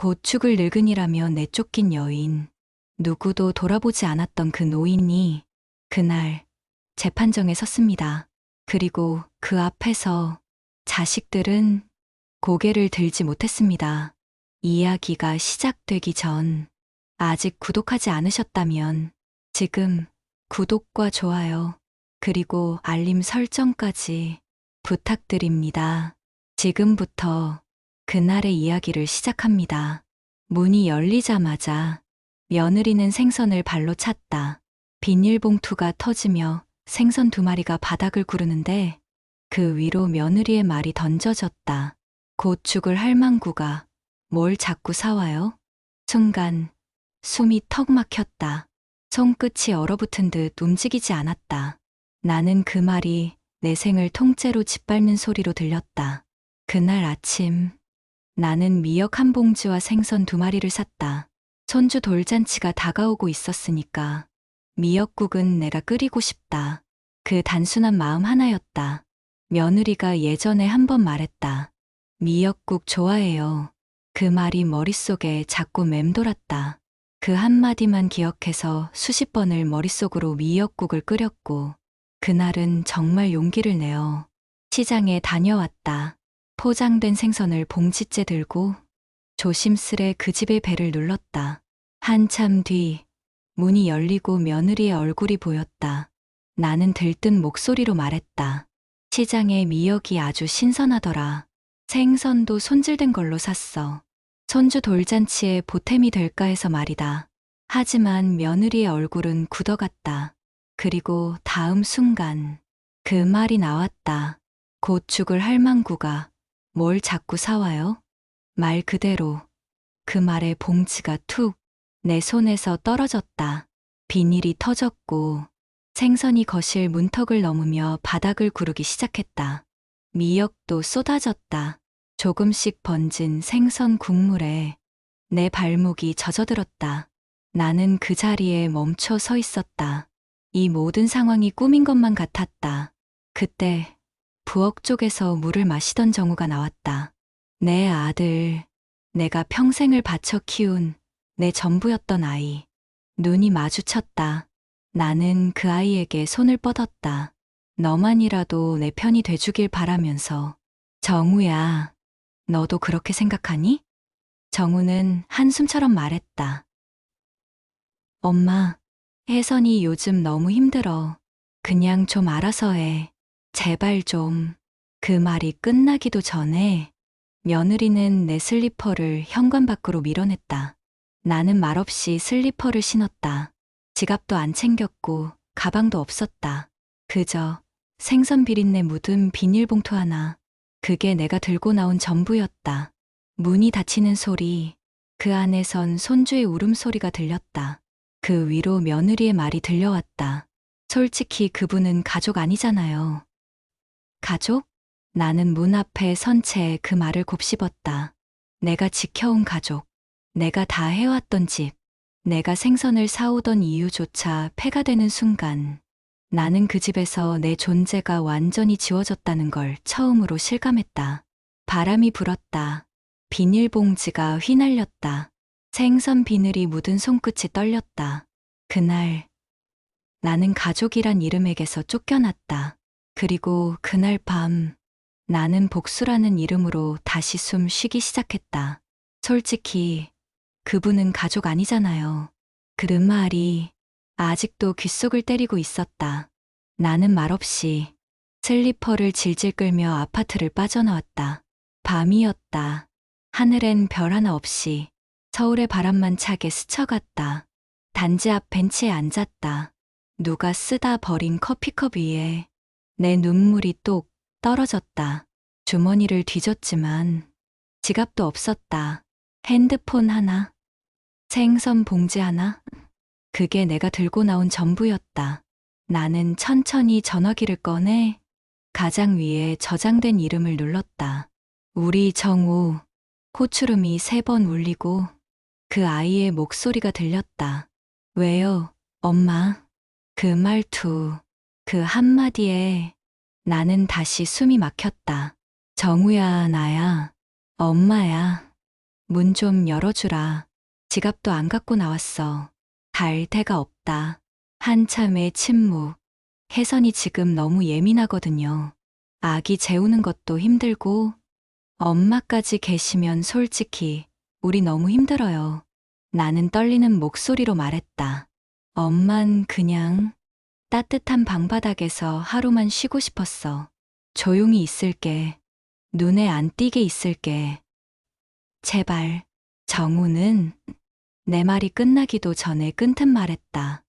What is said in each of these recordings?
곧 죽을 늙은이라며 내쫓긴 여인, 누구도 돌아보지 않았던 그 노인이 그날 재판정에 섰습니다. 그리고 그 앞에서 자식들은 고개를 들지 못했습니다. 이야기가 시작되기 전 아직 구독하지 않으셨다면 지금 구독과 좋아요 그리고 알림 설정까지 부탁드립니다. 지금부터 그날의 이야기를 시작합니다. 문이 열리자마자 며느리는 생선을 발로 찼다. 비닐봉투가 터지며 생선 2마리가 바닥을 구르는데 그 위로 며느리의 말이 던져졌다. 곧 죽을 할망구가 뭘 자꾸 사와요? 순간 숨이 턱 막혔다. 손끝이 얼어붙은 듯 움직이지 않았다. 나는 그 말이 내 생을 통째로 짓밟는 소리로 들렸다. 그날 아침 나는 미역 1봉지와 생선 2마리를 샀다. 손주 돌잔치가 다가오고 있었으니까 미역국은 내가 끓이고 싶다. 그 단순한 마음 하나였다. 며느리가 예전에 한 번 말했다. 미역국 좋아해요. 그 말이 머릿속에 자꾸 맴돌았다. 그 한마디만 기억해서 수십 번을 머릿속으로 미역국을 끓였고 그날은 정말 용기를 내어 시장에 다녀왔다. 포장된 생선을 봉지째 들고 조심스레 그 집의 배를 눌렀다. 한참 뒤 문이 열리고 며느리의 얼굴이 보였다. 나는 들뜬 목소리로 말했다. 시장에 미역이 아주 신선하더라. 생선도 손질된 걸로 샀어. 손주 돌잔치에 보탬이 될까 해서 말이다. 하지만 며느리의 얼굴은 굳어갔다. 그리고 다음 순간 그 말이 나왔다. 곧 죽을 할망구가 뭘 자꾸 사와요? 말 그대로 그 말에 봉지가 툭 내 손에서 떨어졌다. 비닐이 터졌고 생선이 거실 문턱을 넘으며 바닥을 구르기 시작했다. 미역도 쏟아졌다. 조금씩 번진 생선 국물에 내 발목이 젖어들었다. 나는 그 자리에 멈춰 서 있었다. 이 모든 상황이 꿈인 것만 같았다. 그때 부엌 쪽에서 물을 마시던 정우가 나왔다. 내 아들, 내가 평생을 바쳐 키운 내 전부였던 아이. 눈이 마주쳤다. 나는 그 아이에게 손을 뻗었다. 너만이라도 내 편이 돼주길 바라면서. 정우야, 너도 그렇게 생각하니? 정우는 한숨처럼 말했다. 엄마, 혜선이 요즘 너무 힘들어. 그냥 좀 알아서 해. 제발 좀. 그 말이 끝나기도 전에 며느리는 내 슬리퍼를 현관 밖으로 밀어냈다. 나는 말없이 슬리퍼를 신었다. 지갑도 안 챙겼고 가방도 없었다. 그저 생선 비린내 묻은 비닐봉투 하나. 그게 내가 들고 나온 전부였다. 문이 닫히는 소리, 그 안에선 손주의 울음소리가 들렸다. 그 위로 며느리의 말이 들려왔다. 솔직히 그분은 가족 아니잖아요. 가족? 나는 문 앞에 선 채 그 말을 곱씹었다. 내가 지켜온 가족, 내가 다 해왔던 집, 내가 생선을 사오던 이유조차 폐가 되는 순간 나는 그 집에서 내 존재가 완전히 지워졌다는 걸 처음으로 실감했다. 바람이 불었다. 비닐봉지가 휘날렸다. 생선 비늘이 묻은 손끝이 떨렸다. 그날 나는 가족이란 이름에게서 쫓겨났다. 그리고 그날 밤 나는 복수라는 이름으로 다시 숨 쉬기 시작했다. 솔직히 그분은 가족 아니잖아요. 그 말이 아직도 귓속을 때리고 있었다. 나는 말없이 슬리퍼를 질질 끌며 아파트를 빠져나왔다. 밤이었다. 하늘엔 별 하나 없이 서울의 바람만 차게 스쳐갔다. 단지 앞 벤치에 앉았다. 누가 쓰다 버린 커피컵 위에 내 눈물이 똑 떨어졌다. 주머니를 뒤졌지만 지갑도 없었다. 핸드폰 하나, 생선 봉지 하나, 그게 내가 들고 나온 전부였다. 나는 천천히 전화기를 꺼내 가장 위에 저장된 이름을 눌렀다. 우리 정우. 호출음이 3번 울리고 그 아이의 목소리가 들렸다. 왜요, 엄마? 그 말투, 그 한마디에 나는 다시 숨이 막혔다. 정우야, 나야, 엄마야. 문 좀 열어주라. 지갑도 안 갖고 나왔어. 갈 데가 없다. 한참의 침묵. 혜선이 지금 너무 예민하거든요. 아기 재우는 것도 힘들고 엄마까지 계시면 솔직히 우리 너무 힘들어요. 나는 떨리는 목소리로 말했다. 엄만 그냥 따뜻한 방바닥에서 하루만 쉬고 싶었어. 조용히 있을게. 눈에 안 띄게 있을게. 제발. 정우는 내 말이 끝나기도 전에 끊듯 말했다.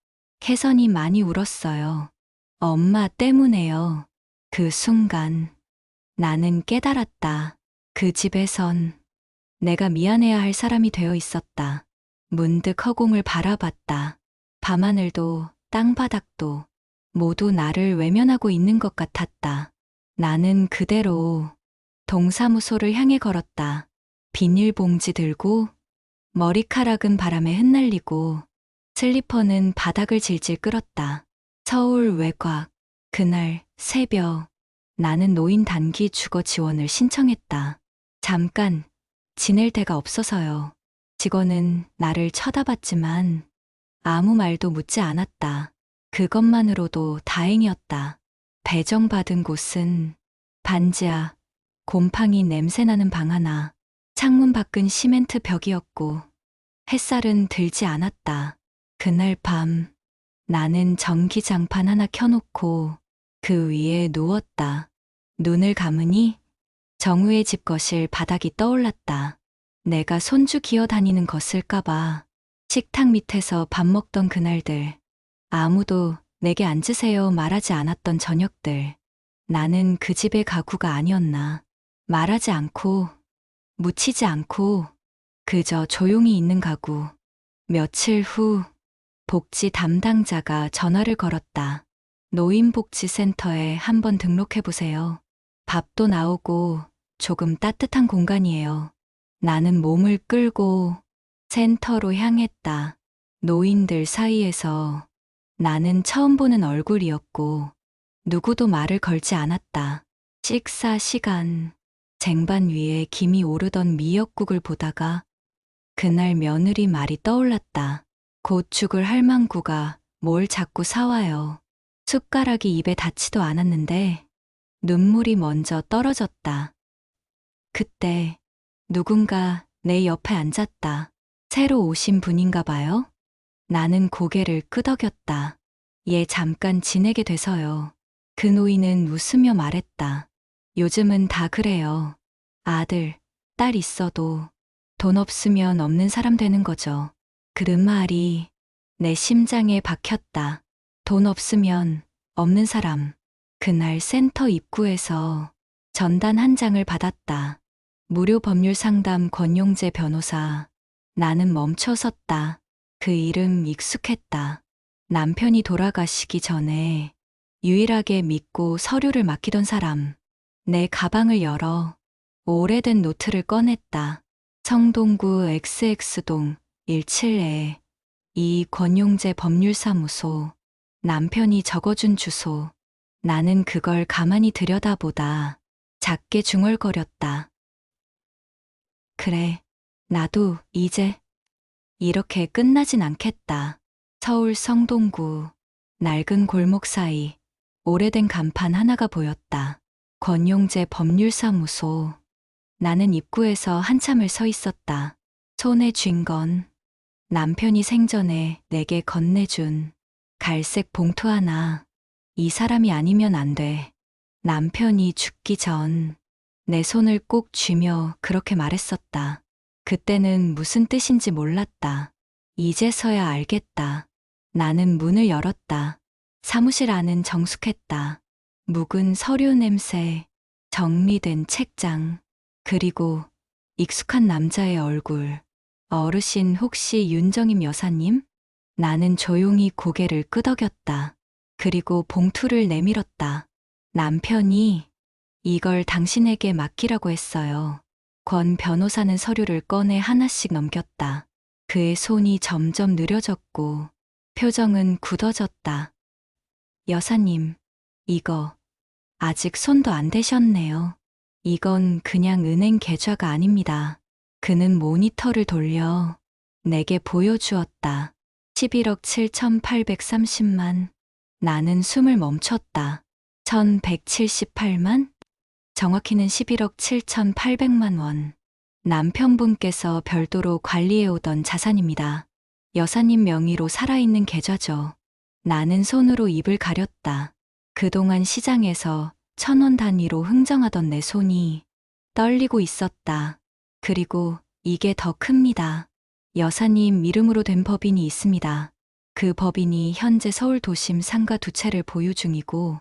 혜선이 많이 울었어요. 엄마 때문에요. 그 순간 나는 깨달았다. 그 집에선 내가 미안해야 할 사람이 되어 있었다. 문득 허공을 바라봤다. 밤하늘도 땅바닥도 모두 나를 외면하고 있는 것 같았다. 나는 그대로 동사무소를 향해 걸었다. 비닐봉지 들고 머리카락은 바람에 흩날리고 슬리퍼는 바닥을 질질 끌었다. 서울 외곽. 그날 새벽 나는 노인 단기 주거 지원을 신청했다. 잠깐 지낼 데가 없어서요. 직원은 나를 쳐다봤지만 아무 말도 묻지 않았다. 그것만으로도 다행이었다. 배정받은 곳은 반지하, 곰팡이 냄새나는 방 하나, 창문 밖은 시멘트 벽이었고 햇살은 들지 않았다. 그날 밤 나는 전기장판 하나 켜놓고 그 위에 누웠다. 눈을 감으니 정우의 집 거실 바닥이 떠올랐다. 내가 손주 기어 다니는 것을까봐 식탁 밑에서 밥 먹던 그날들, 아무도 내게 앉으세요 말하지 않았던 저녁들. 나는 그 집의 가구가 아니었나. 말하지 않고, 묻히지 않고, 그저 조용히 있는 가구. 며칠 후, 복지 담당자가 전화를 걸었다. 노인복지센터에 한번 등록해보세요. 밥도 나오고 조금 따뜻한 공간이에요. 나는 몸을 끌고 센터로 향했다. 노인들 사이에서 나는 처음 보는 얼굴이었고 누구도 말을 걸지 않았다. 식사 시간, 쟁반 위에 김이 오르던 미역국을 보다가 그날 며느리 말이 떠올랐다. 곧 죽을 할망구가 뭘 자꾸 사와요. 숟가락이 입에 닿지도 않았는데 눈물이 먼저 떨어졌다. 그때 누군가 내 옆에 앉았다. 새로 오신 분인가 봐요. 나는 고개를 끄덕였다. 얘 잠깐 지내게 돼서요. 그 노인은 웃으며 말했다. 요즘은 다 그래요. 아들, 딸 있어도 돈 없으면 없는 사람 되는 거죠. 그 말이 내 심장에 박혔다. 돈 없으면 없는 사람. 그날 센터 입구에서 전단 한 장을 받았다. 무료 법률 상담 권용재 변호사. 나는 멈춰 섰다. 그 이름 익숙했다. 남편이 돌아가시기 전에 유일하게 믿고 서류를 맡기던 사람. 내 가방을 열어 오래된 노트를 꺼냈다. 성동구 XX동 17에 이 권용재 법률사무소. 남편이 적어준 주소. 나는 그걸 가만히 들여다보다 작게 중얼거렸다. 그래, 나도 이제 이렇게 끝나진 않겠다. 서울 성동구 낡은 골목 사이 오래된 간판 하나가 보였다. 권용재 법률사무소. 나는 입구에서 한참을 서 있었다. 손에 쥔 건 남편이 생전에 내게 건네준 갈색 봉투 하나. 이 사람이 아니면 안 돼. 남편이 죽기 전 내 손을 꼭 쥐며 그렇게 말했었다. 그때는 무슨 뜻인지 몰랐다. 이제서야 알겠다. 나는 문을 열었다. 사무실 안은 정숙했다. 묵은 서류 냄새, 정리된 책장, 그리고 익숙한 남자의 얼굴. 어르신 혹시 윤정임 여사님? 나는 조용히 고개를 끄덕였다. 그리고 봉투를 내밀었다. 남편이 이걸 당신에게 맡기라고 했어요. 권 변호사는 서류를 꺼내 하나씩 넘겼다. 그의 손이 점점 느려졌고 표정은 굳어졌다. 여사님, 이거 아직 손도 안 대셨네요. 이건 그냥 은행 계좌가 아닙니다. 그는 모니터를 돌려 내게 보여주었다. 11억 7,830만. 나는 숨을 멈췄다. 1,178만? 정확히는 11억 7,800만 원. 남편분께서 별도로 관리해오던 자산입니다. 여사님 명의로 살아있는 계좌죠. 나는 손으로 입을 가렸다. 그동안 시장에서 1,000원 단위로 흥정하던 내 손이 떨리고 있었다. 그리고 이게 더 큽니다. 여사님 이름으로 된 법인이 있습니다. 그 법인이 현재 서울 도심 상가 2채를 보유 중이고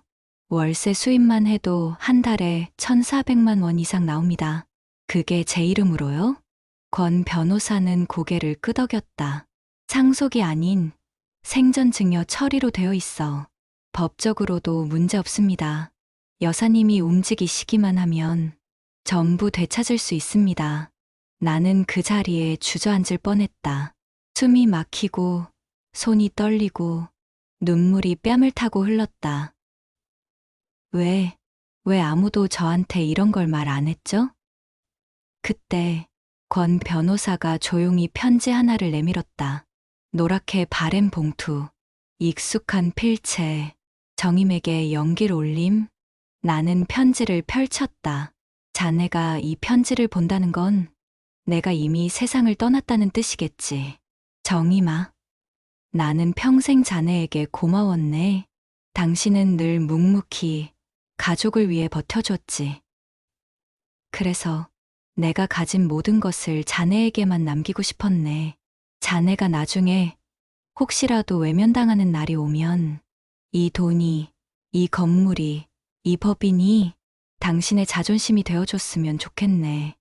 월세 수입만 해도 한 달에 1,400만 원 이상 나옵니다. 그게 제 이름으로요? 권 변호사는 고개를 끄덕였다. 상속이 아닌 생전증여 처리로 되어 있어. 법적으로도 문제 없습니다. 여사님이 움직이시기만 하면 전부 되찾을 수 있습니다. 나는 그 자리에 주저앉을 뻔했다. 숨이 막히고 손이 떨리고 눈물이 뺨을 타고 흘렀다. 왜 아무도 저한테 이런 걸 말 안 했죠? 그때 권 변호사가 조용히 편지 하나를 내밀었다. 노랗게 바랜 봉투, 익숙한 필체, 정임에게 연기를 올림. 나는 편지를 펼쳤다. 자네가 이 편지를 본다는 건 내가 이미 세상을 떠났다는 뜻이겠지. 정임아, 나는 평생 자네에게 고마웠네. 당신은 늘 묵묵히 가족을 위해 버텨줬지. 그래서 내가 가진 모든 것을 자네에게만 남기고 싶었네. 자네가 나중에 혹시라도 외면당하는 날이 오면 이 돈이, 이 건물이, 이 법인이 당신의 자존심이 되어줬으면 좋겠네.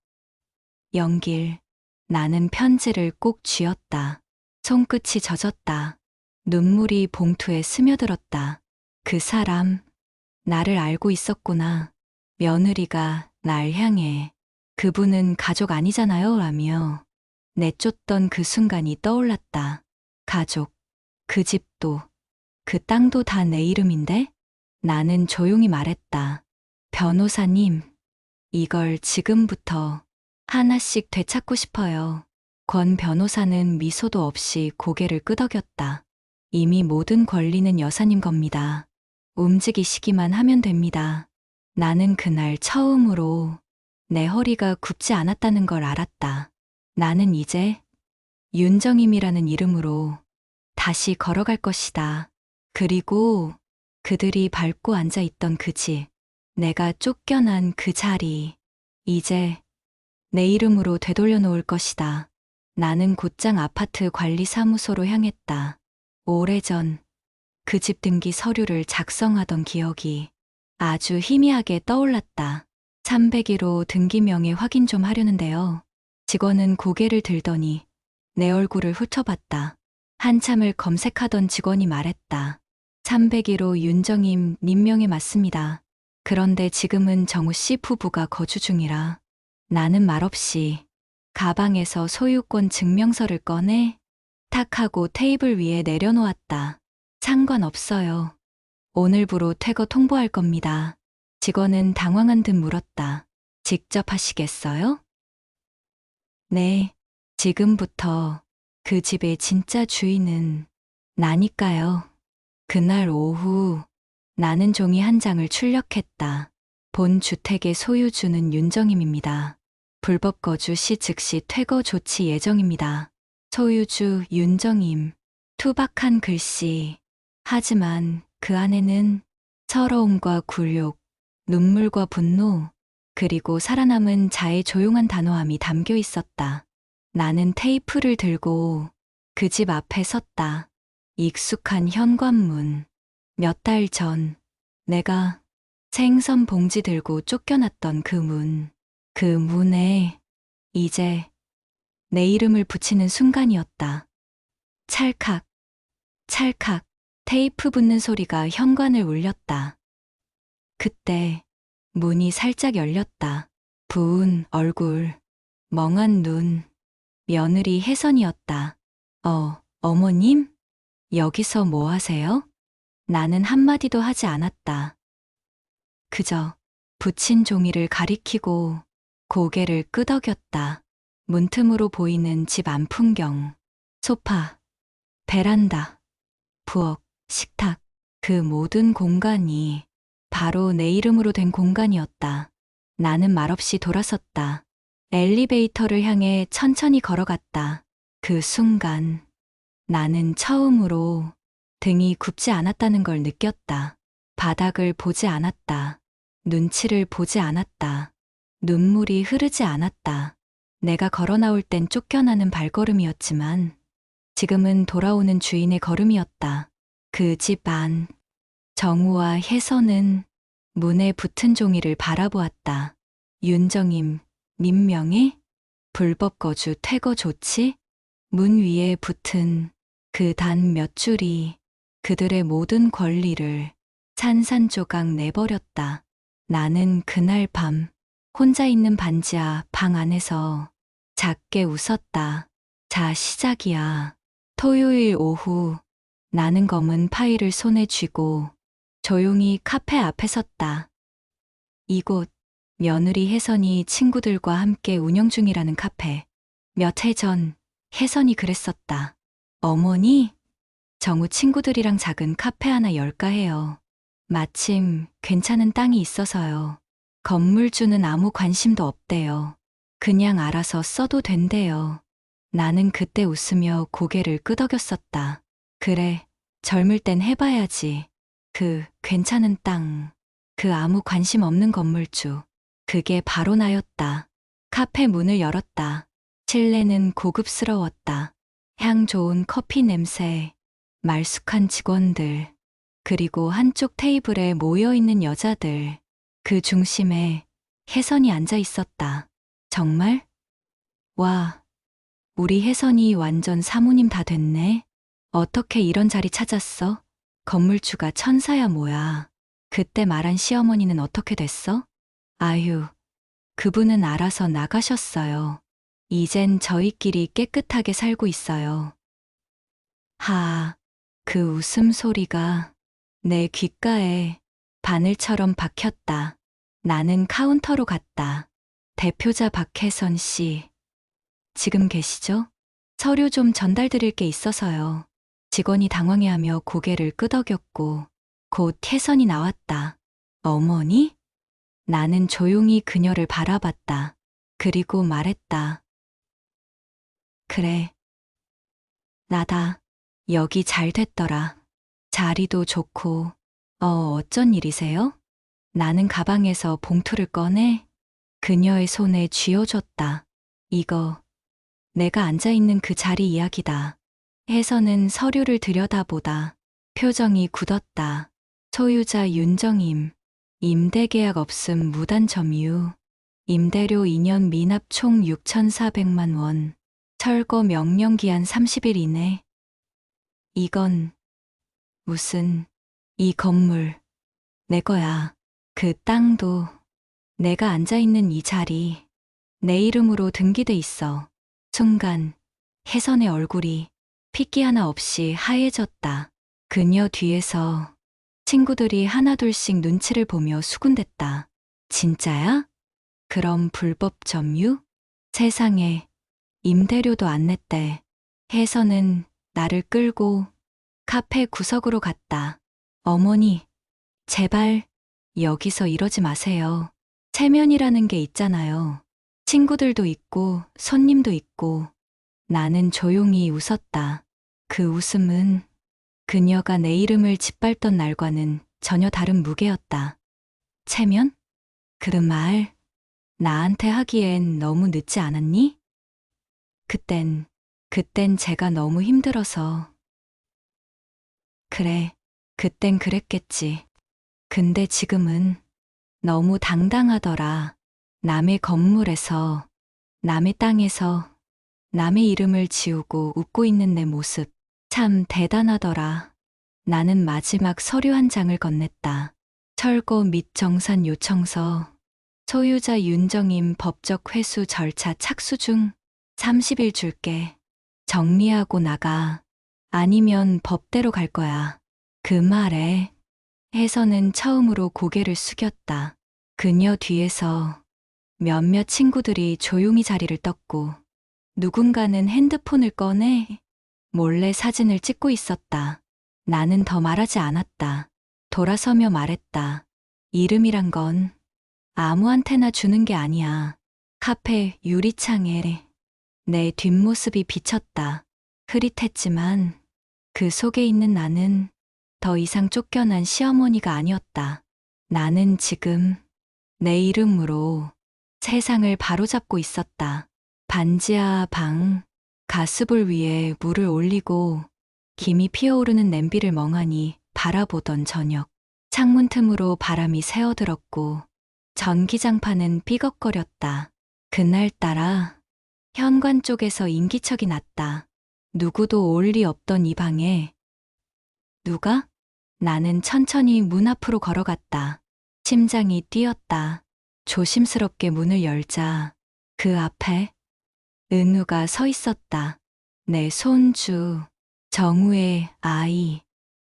영길, 나는 편지를 꼭 쥐었다. 손끝이 젖었다. 눈물이 봉투에 스며들었다. 그 사람, 나를 알고 있었구나. 며느리가 날 향해 그분은 가족 아니잖아요 라며 내쫓던 그 순간이 떠올랐다. 가족, 그 집도, 그 땅도 다 내 이름인데? 나는 조용히 말했다. 변호사님, 이걸 지금부터 하나씩 되찾고 싶어요. 권 변호사는 미소도 없이 고개를 끄덕였다. 이미 모든 권리는 여사님 겁니다. 움직이시기만 하면 됩니다. 나는 그날 처음으로 내 허리가 굽지 않았다는 걸 알았다. 나는 이제 윤정임이라는 이름으로 다시 걸어갈 것이다. 그리고 그들이 밟고 앉아 있던 그 집, 내가 쫓겨난 그 자리, 이제 내 이름으로 되돌려 놓을 것이다. 나는 곧장 아파트 관리사무소로 향했다. 오래전 그 집 등기 서류를 작성하던 기억이 아주 희미하게 떠올랐다. 301호 등기명의 확인 좀 하려는데요. 직원은 고개를 들더니 내 얼굴을 훑어봤다. 한참을 검색하던 직원이 말했다. 301호 윤정임 님 명에 맞습니다. 그런데 지금은 정우 씨 부부가 거주 중이라. 나는 말없이 가방에서 소유권 증명서를 꺼내 탁 하고 테이블 위에 내려놓았다. 상관없어요. 오늘부로 퇴거 통보할 겁니다. 직원은 당황한 듯 물었다. 직접 하시겠어요? 네, 지금부터 그 집의 진짜 주인은 나니까요. 그날 오후 나는 종이 한 장을 출력했다. 본 주택의 소유주는 윤정임입니다. 불법 거주 시 즉시 퇴거 조치 예정입니다. 소유주 윤정임. 투박한 글씨. 하지만 그 안에는 서러움과 굴욕, 눈물과 분노, 그리고 살아남은 자의 조용한 단호함이 담겨 있었다. 나는 테이프를 들고 그 집 앞에 섰다. 익숙한 현관문. 몇 달 전 내가 생선 봉지 들고 쫓겨났던 그 문. 그 문에 이제 내 이름을 붙이는 순간이었다. 찰칵, 찰칵, 테이프 붙는 소리가 현관을 울렸다. 그때 문이 살짝 열렸다. 부은 얼굴, 멍한 눈, 며느리 혜선이었다. 어머님? 여기서 뭐 하세요? 나는 한마디도 하지 않았다. 그저 붙인 종이를 가리키고 고개를 끄덕였다. 문틈으로 보이는 집 안 풍경, 소파, 베란다, 부엌, 식탁, 그 모든 공간이 바로 내 이름으로 된 공간이었다. 나는 말없이 돌아섰다. 엘리베이터를 향해 천천히 걸어갔다. 그 순간 나는 처음으로 등이 굽지 않았다는 걸 느꼈다. 바닥을 보지 않았다. 눈치를 보지 않았다. 눈물이 흐르지 않았다. 내가 걸어 나올 땐 쫓겨나는 발걸음이었지만 지금은 돌아오는 주인의 걸음이었다. 그 집 안. 정우와 혜선은 문에 붙은 종이를 바라보았다. 윤정임, 민명희, 불법 거주 퇴거 조치? 문 위에 붙은 그 단 몇 줄이 그들의 모든 권리를 산산조각 내버렸다. 나는 그날 밤 혼자 있는 반지하 방 안에서 작게 웃었다. 자, 시작이야. 토요일 오후 나는 검은 파일을 손에 쥐고 조용히 카페 앞에 섰다. 이곳 며느리 혜선이 친구들과 함께 운영 중이라는 카페. 몇 해 전 혜선이 그랬었다. 어머니, 정우 친구들이랑 작은 카페 하나 열까 해요. 마침 괜찮은 땅이 있어서요. 건물주는 아무 관심도 없대요. 그냥 알아서 써도 된대요. 나는 그때 웃으며 고개를 끄덕였었다. 그래, 젊을 땐 해봐야지. 그 괜찮은 땅, 그 아무 관심 없는 건물주. 그게 바로 나였다. 카페 문을 열었다. 실내는 고급스러웠다. 향 좋은 커피 냄새, 말쑥한 직원들, 그리고 한쪽 테이블에 모여있는 여자들. 그 중심에 혜선이 앉아 있었다. 정말? 와, 우리 혜선이 완전 사모님 다 됐네. 어떻게 이런 자리 찾았어? 건물주가 천사야 뭐야. 그때 말한 시어머니는 어떻게 됐어? 아휴, 그분은 알아서 나가셨어요. 이젠 저희끼리 깨끗하게 살고 있어요. 하, 그 웃음소리가 내 귓가에 바늘처럼 박혔다. 나는 카운터로 갔다. 대표자 박혜선 씨, 지금 계시죠? 서류 좀 전달드릴 게 있어서요. 직원이 당황해하며 고개를 끄덕였고 곧 혜선이 나왔다. 어머니? 나는 조용히 그녀를 바라봤다. 그리고 말했다. 그래, 나다. 여기 잘 됐더라. 자리도 좋고. 어쩐 일이세요? 나는 가방에서 봉투를 꺼내 그녀의 손에 쥐어줬다. 이거 내가 앉아있는 그 자리 이야기다. 혜선은 서류를 들여다보다 표정이 굳었다. 소유자 윤정임, 임대계약 없음 무단 점유, 임대료 2년 미납 총 6,400만 원, 철거 명령 기한 30일 이내. 이건 무슨, 이 건물 내 거야. 그 땅도, 내가 앉아있는 이 자리 내 이름으로 등기돼 있어. 순간 혜선의 얼굴이 핏기 하나 없이 하얘졌다. 그녀 뒤에서 친구들이 하나둘씩 눈치를 보며 수군댔다. 진짜야? 그럼 불법 점유? 세상에, 임대료도 안 냈대. 혜선은 나를 끌고 카페 구석으로 갔다. 어머니, 제발 여기서 이러지 마세요. 체면이라는 게 있잖아요. 친구들도 있고 손님도 있고. 나는 조용히 웃었다. 그 웃음은 그녀가 내 이름을 짓밟던 날과는 전혀 다른 무게였다. 체면? 그 말 나한테 하기엔 너무 늦지 않았니? 그땐 제가 너무 힘들어서. 그래, 그땐 그랬겠지. 근데 지금은 너무 당당하더라. 남의 건물에서, 남의 땅에서 남의 이름을 지우고 웃고 있는 내 모습. 참 대단하더라. 나는 마지막 서류 한 장을 건넸다. 철거 및 정산 요청서. 소유자 윤정임 법적 회수 절차 착수 중. 30일 줄게. 정리하고 나가. 아니면 법대로 갈 거야. 그 말에 혜선은 처음으로 고개를 숙였다. 그녀 뒤에서 몇몇 친구들이 조용히 자리를 떴고 누군가는 핸드폰을 꺼내 몰래 사진을 찍고 있었다. 나는 더 말하지 않았다. 돌아서며 말했다. 이름이란 건 아무한테나 주는 게 아니야. 카페 유리창에 내 뒷모습이 비쳤다. 흐릿했지만 그 속에 있는 나는 더 이상 쫓겨난 시어머니가 아니었다. 나는 지금 내 이름으로 세상을 바로잡고 있었다. 반지하 방, 가스불 위에 물을 올리고 김이 피어오르는 냄비를 멍하니 바라보던 저녁. 창문 틈으로 바람이 새어들었고 전기장판은 삐걱거렸다. 그날따라 현관 쪽에서 인기척이 났다. 누구도 올 리 없던 이 방에 누가? 나는 천천히 문 앞으로 걸어갔다. 심장이 뛰었다. 조심스럽게 문을 열자 그 앞에 은우가 서 있었다. 내 손주, 정우의 아이,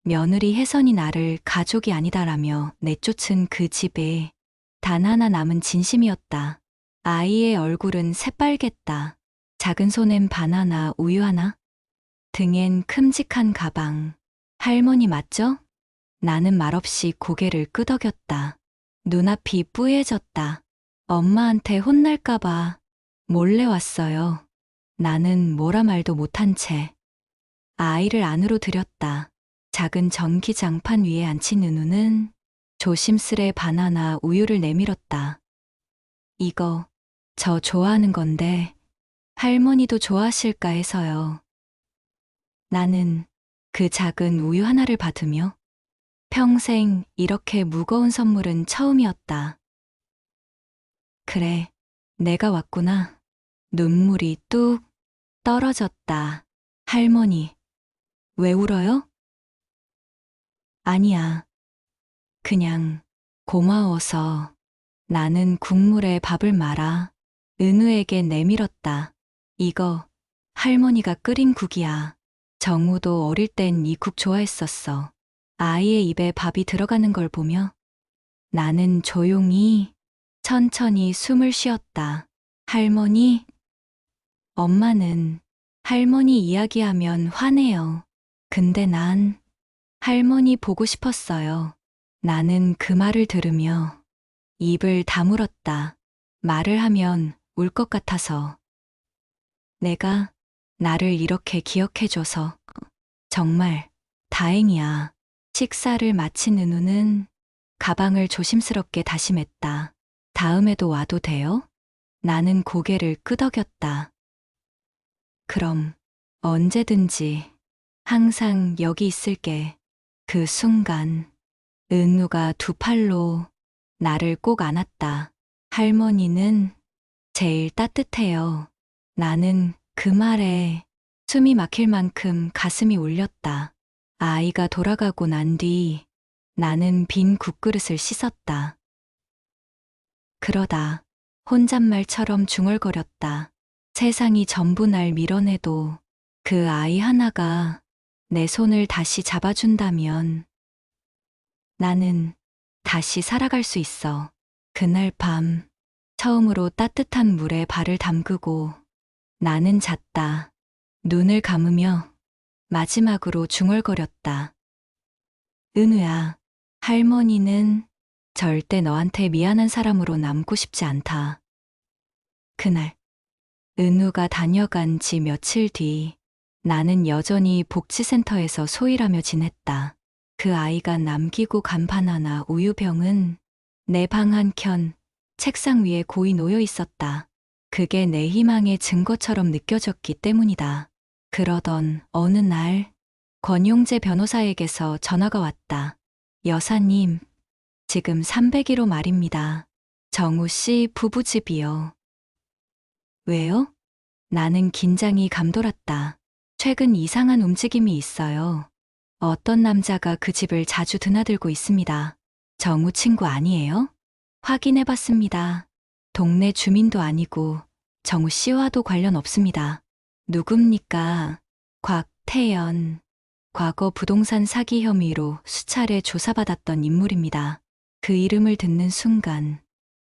며느리 혜선이 나를 가족이 아니다라며 내쫓은 그 집에 단 하나 남은 진심이었다. 아이의 얼굴은 새빨갰다. 작은 손엔 바나나 우유 하나, 등엔 큼직한 가방. 할머니 맞죠? 나는 말없이 고개를 끄덕였다. 눈앞이 뿌얘졌다. 엄마한테 혼날까봐 몰래 왔어요. 나는 뭐라 말도 못한 채 아이를 안으로 들였다. 작은 전기장판 위에 앉힌 은우는 조심스레 바나나 우유를 내밀었다. 이거 저 좋아하는 건데 할머니도 좋아하실까 해서요. 나는 그 작은 우유 하나를 받으며 평생 이렇게 무거운 선물은 처음이었다. 그래, 내가 왔구나. 눈물이 뚝 떨어졌다. 할머니, 왜 울어요? 아니야. 그냥 고마워서. 나는 국물에 밥을 말아 은우에게 내밀었다. 이거 할머니가 끓인 국이야. 정우도 어릴 땐 이 국 좋아했었어. 아이의 입에 밥이 들어가는 걸 보며 나는 조용히 천천히 숨을 쉬었다. 할머니, 엄마는 할머니 이야기하면 화내요. 근데 난 할머니 보고 싶었어요. 나는 그 말을 들으며 입을 다물었다. 말을 하면 울 것 같아서. 내가 나를 이렇게 기억해줘서 정말 다행이야. 식사를 마친 은우는 가방을 조심스럽게 다시 맸다. 다음에도 와도 돼요? 나는 고개를 끄덕였다. 그럼 언제든지 항상 여기 있을게. 그 순간 은우가 두 팔로 나를 꼭 안았다. 할머니는 제일 따뜻해요. 나는 그 말에 숨이 막힐 만큼 가슴이 울렸다. 아이가 돌아가고 난 뒤 나는 빈 국그릇을 씻었다. 그러다 혼잣말처럼 중얼거렸다. 세상이 전부 날 밀어내도 그 아이 하나가 내 손을 다시 잡아준다면 나는 다시 살아갈 수 있어. 그날 밤 처음으로 따뜻한 물에 발을 담그고 나는 잤다. 눈을 감으며 마지막으로 중얼거렸다. 은우야, 할머니는 절대 너한테 미안한 사람으로 남고 싶지 않다. 그날 은우가 다녀간 지 며칠 뒤 나는 여전히 복지센터에서 소일하며 지냈다. 그 아이가 남기고 간 바나나 우유병은 내 방 한켠 책상 위에 고이 놓여 있었다. 그게 내 희망의 증거처럼 느껴졌기 때문이다. 그러던 어느 날 권용재 변호사에게서 전화가 왔다. 여사님, 지금 301호 말입니다. 정우 씨 부부집이요. 왜요? 나는 긴장이 감돌았다. 최근 이상한 움직임이 있어요. 어떤 남자가 그 집을 자주 드나들고 있습니다. 정우 친구 아니에요? 확인해봤습니다. 동네 주민도 아니고 정우 씨와도 관련 없습니다. 누굽니까? 곽태연. 과거 부동산 사기 혐의로 수차례 조사받았던 인물입니다. 그 이름을 듣는 순간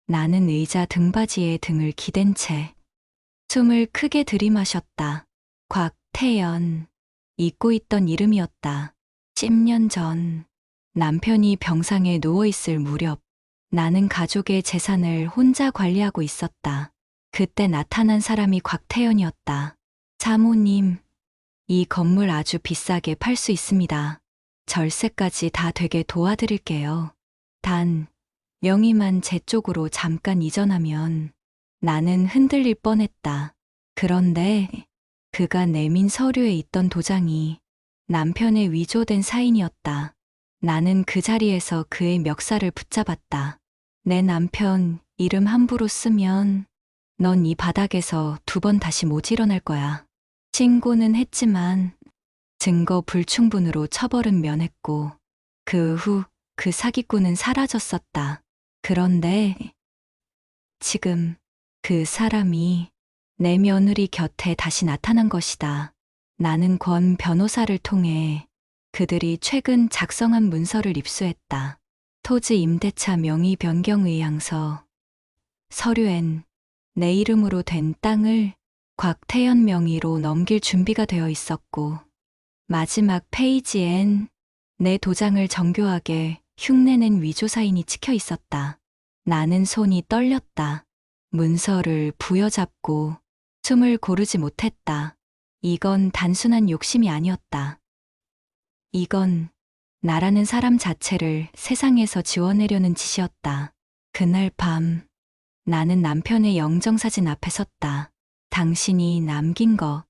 나는 의자 등받이에 등을 기댄 채 숨을 크게 들이마셨다. 곽태연. 잊고 있던 이름이었다. 10년 전 남편이 병상에 누워있을 무렵 나는 가족의 재산을 혼자 관리하고 있었다. 그때 나타난 사람이 곽태연이었다. 사모님, 이 건물 아주 비싸게 팔 수 있습니다. 절세까지 다 되게 도와드릴게요. 단, 명의만 제 쪽으로 잠깐 이전하면 나는 흔들릴 뻔했다. 그런데 그가 내민 서류에 있던 도장이 남편의 위조된 사인이었다. 나는 그 자리에서 그의 멱살을 붙잡았다. 내 남편 이름 함부로 쓰면 넌 이 바닥에서 2번 다시 못 일어날 거야. 신고는 했지만 증거 불충분으로 처벌은 면했고 그 후 그 사기꾼은 사라졌었다. 그런데 지금 그 사람이 내 며느리 곁에 다시 나타난 것이다. 나는 권 변호사를 통해 그들이 최근 작성한 문서를 입수했다. 토지 임대차 명의 변경 의향서. 서류엔 내 이름으로 된 땅을 곽태연 명의로 넘길 준비가 되어 있었고 마지막 페이지엔 내 도장을 정교하게 흉내낸 위조 사인이 찍혀 있었다. 나는 손이 떨렸다. 문서를 부여잡고 숨을 고르지 못했다. 이건 단순한 욕심이 아니었다. 이건 나라는 사람 자체를 세상에서 지워내려는 짓이었다. 그날 밤 나는 남편의 영정사진 앞에 섰다. 당신이 남긴 거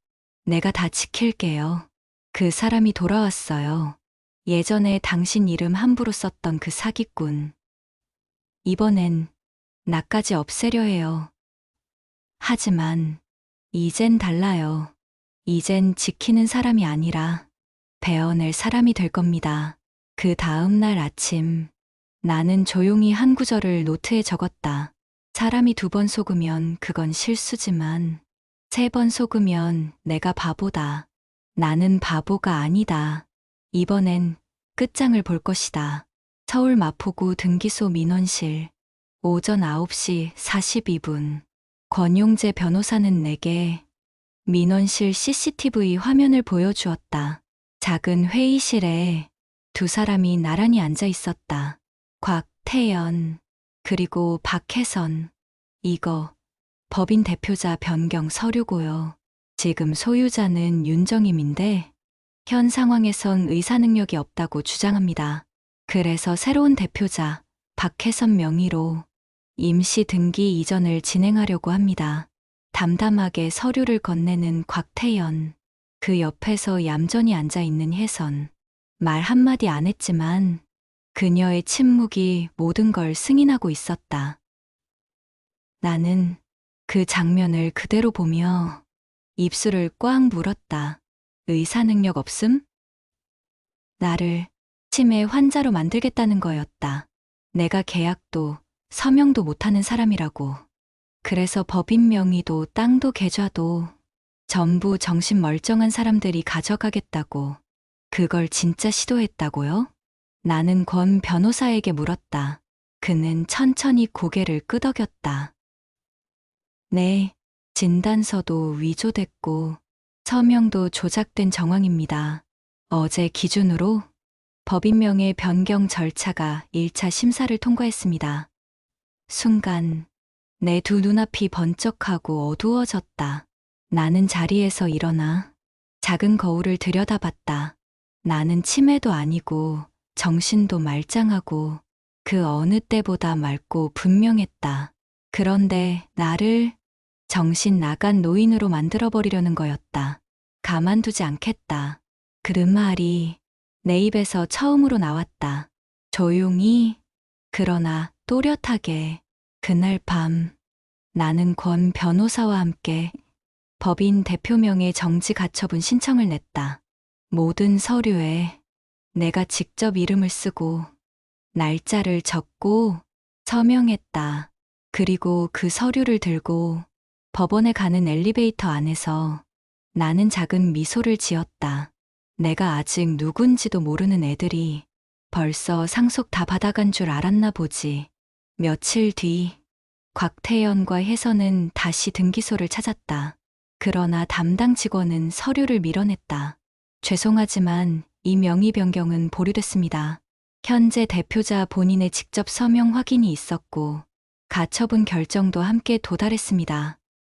내가 다 지킬게요. 그 사람이 돌아왔어요. 예전에 당신 이름 함부로 썼던 그 사기꾼. 이번엔 나까지 없애려 해요. 하지만 이젠 달라요. 이젠 지키는 사람이 아니라 베어낼 사람이 될 겁니다. 그 다음 날 아침 나는 조용히 한 구절을 노트에 적었다. 사람이 2번 속으면 그건 실수지만 3번 속으면 내가 바보다. 나는 바보가 아니다. 이번엔 끝장을 볼 것이다. 서울 마포구 등기소 민원실. 오전 9시 42분. 권용재 변호사는 내게 민원실 CCTV 화면을 보여주었다. 작은 회의실에 2 사람이 나란히 앉아 있었다. 곽태연, 그리고 박혜선. 이거 법인 대표자 변경 서류고요. 지금 소유자는 윤정임인데 현 상황에선 의사 능력이 없다고 주장합니다. 그래서 새로운 대표자 박혜선 명의로 임시 등기 이전을 진행하려고 합니다. 담담하게 서류를 건네는 곽태연. 그 옆에서 얌전히 앉아 있는 혜선. 말 한마디 안 했지만 그녀의 침묵이 모든 걸 승인하고 있었다. 나는 그 장면을 그대로 보며 입술을 꽉 물었다. 의사 능력 없음? 나를 치매 환자로 만들겠다는 거였다. 내가 계약도 서명도 못하는 사람이라고. 그래서 법인 명의도 땅도 계좌도 전부 정신 멀쩡한 사람들이 가져가겠다고. 그걸 진짜 시도했다고요? 나는 권 변호사에게 물었다. 그는 천천히 고개를 끄덕였다. 네, 진단서도 위조됐고 서명도 조작된 정황입니다. 어제 기준으로 법인명의 변경 절차가 1차 심사를 통과했습니다. 순간 내 2 눈앞이 번쩍하고 어두워졌다. 나는 자리에서 일어나 작은 거울을 들여다봤다. 나는 치매도 아니고 정신도 말짱하고 그 어느 때보다 맑고 분명했다. 그런데 나를 정신 나간 노인으로 만들어버리려는 거였다. 가만두지 않겠다. 그 말이 내 입에서 처음으로 나왔다. 조용히, 그러나 또렷하게. 그날 밤 나는 권 변호사와 함께 법인 대표명의 정지 가처분 신청을 냈다. 모든 서류에 내가 직접 이름을 쓰고 날짜를 적고 서명했다. 그리고 그 서류를 들고 법원에 가는 엘리베이터 안에서 나는 작은 미소를 지었다. 내가 아직 누군지도 모르는 애들이 벌써 상속 다 받아간 줄 알았나 보지. 며칠 뒤 곽태연과 혜선은 다시 등기소를 찾았다. 그러나 담당 직원은 서류를 밀어냈다. 죄송하지만 이 명의 변경은 보류됐습니다. 현재 대표자 본인의 직접 서명 확인이 있었고 가처분 결정도 함께 도달했습니다.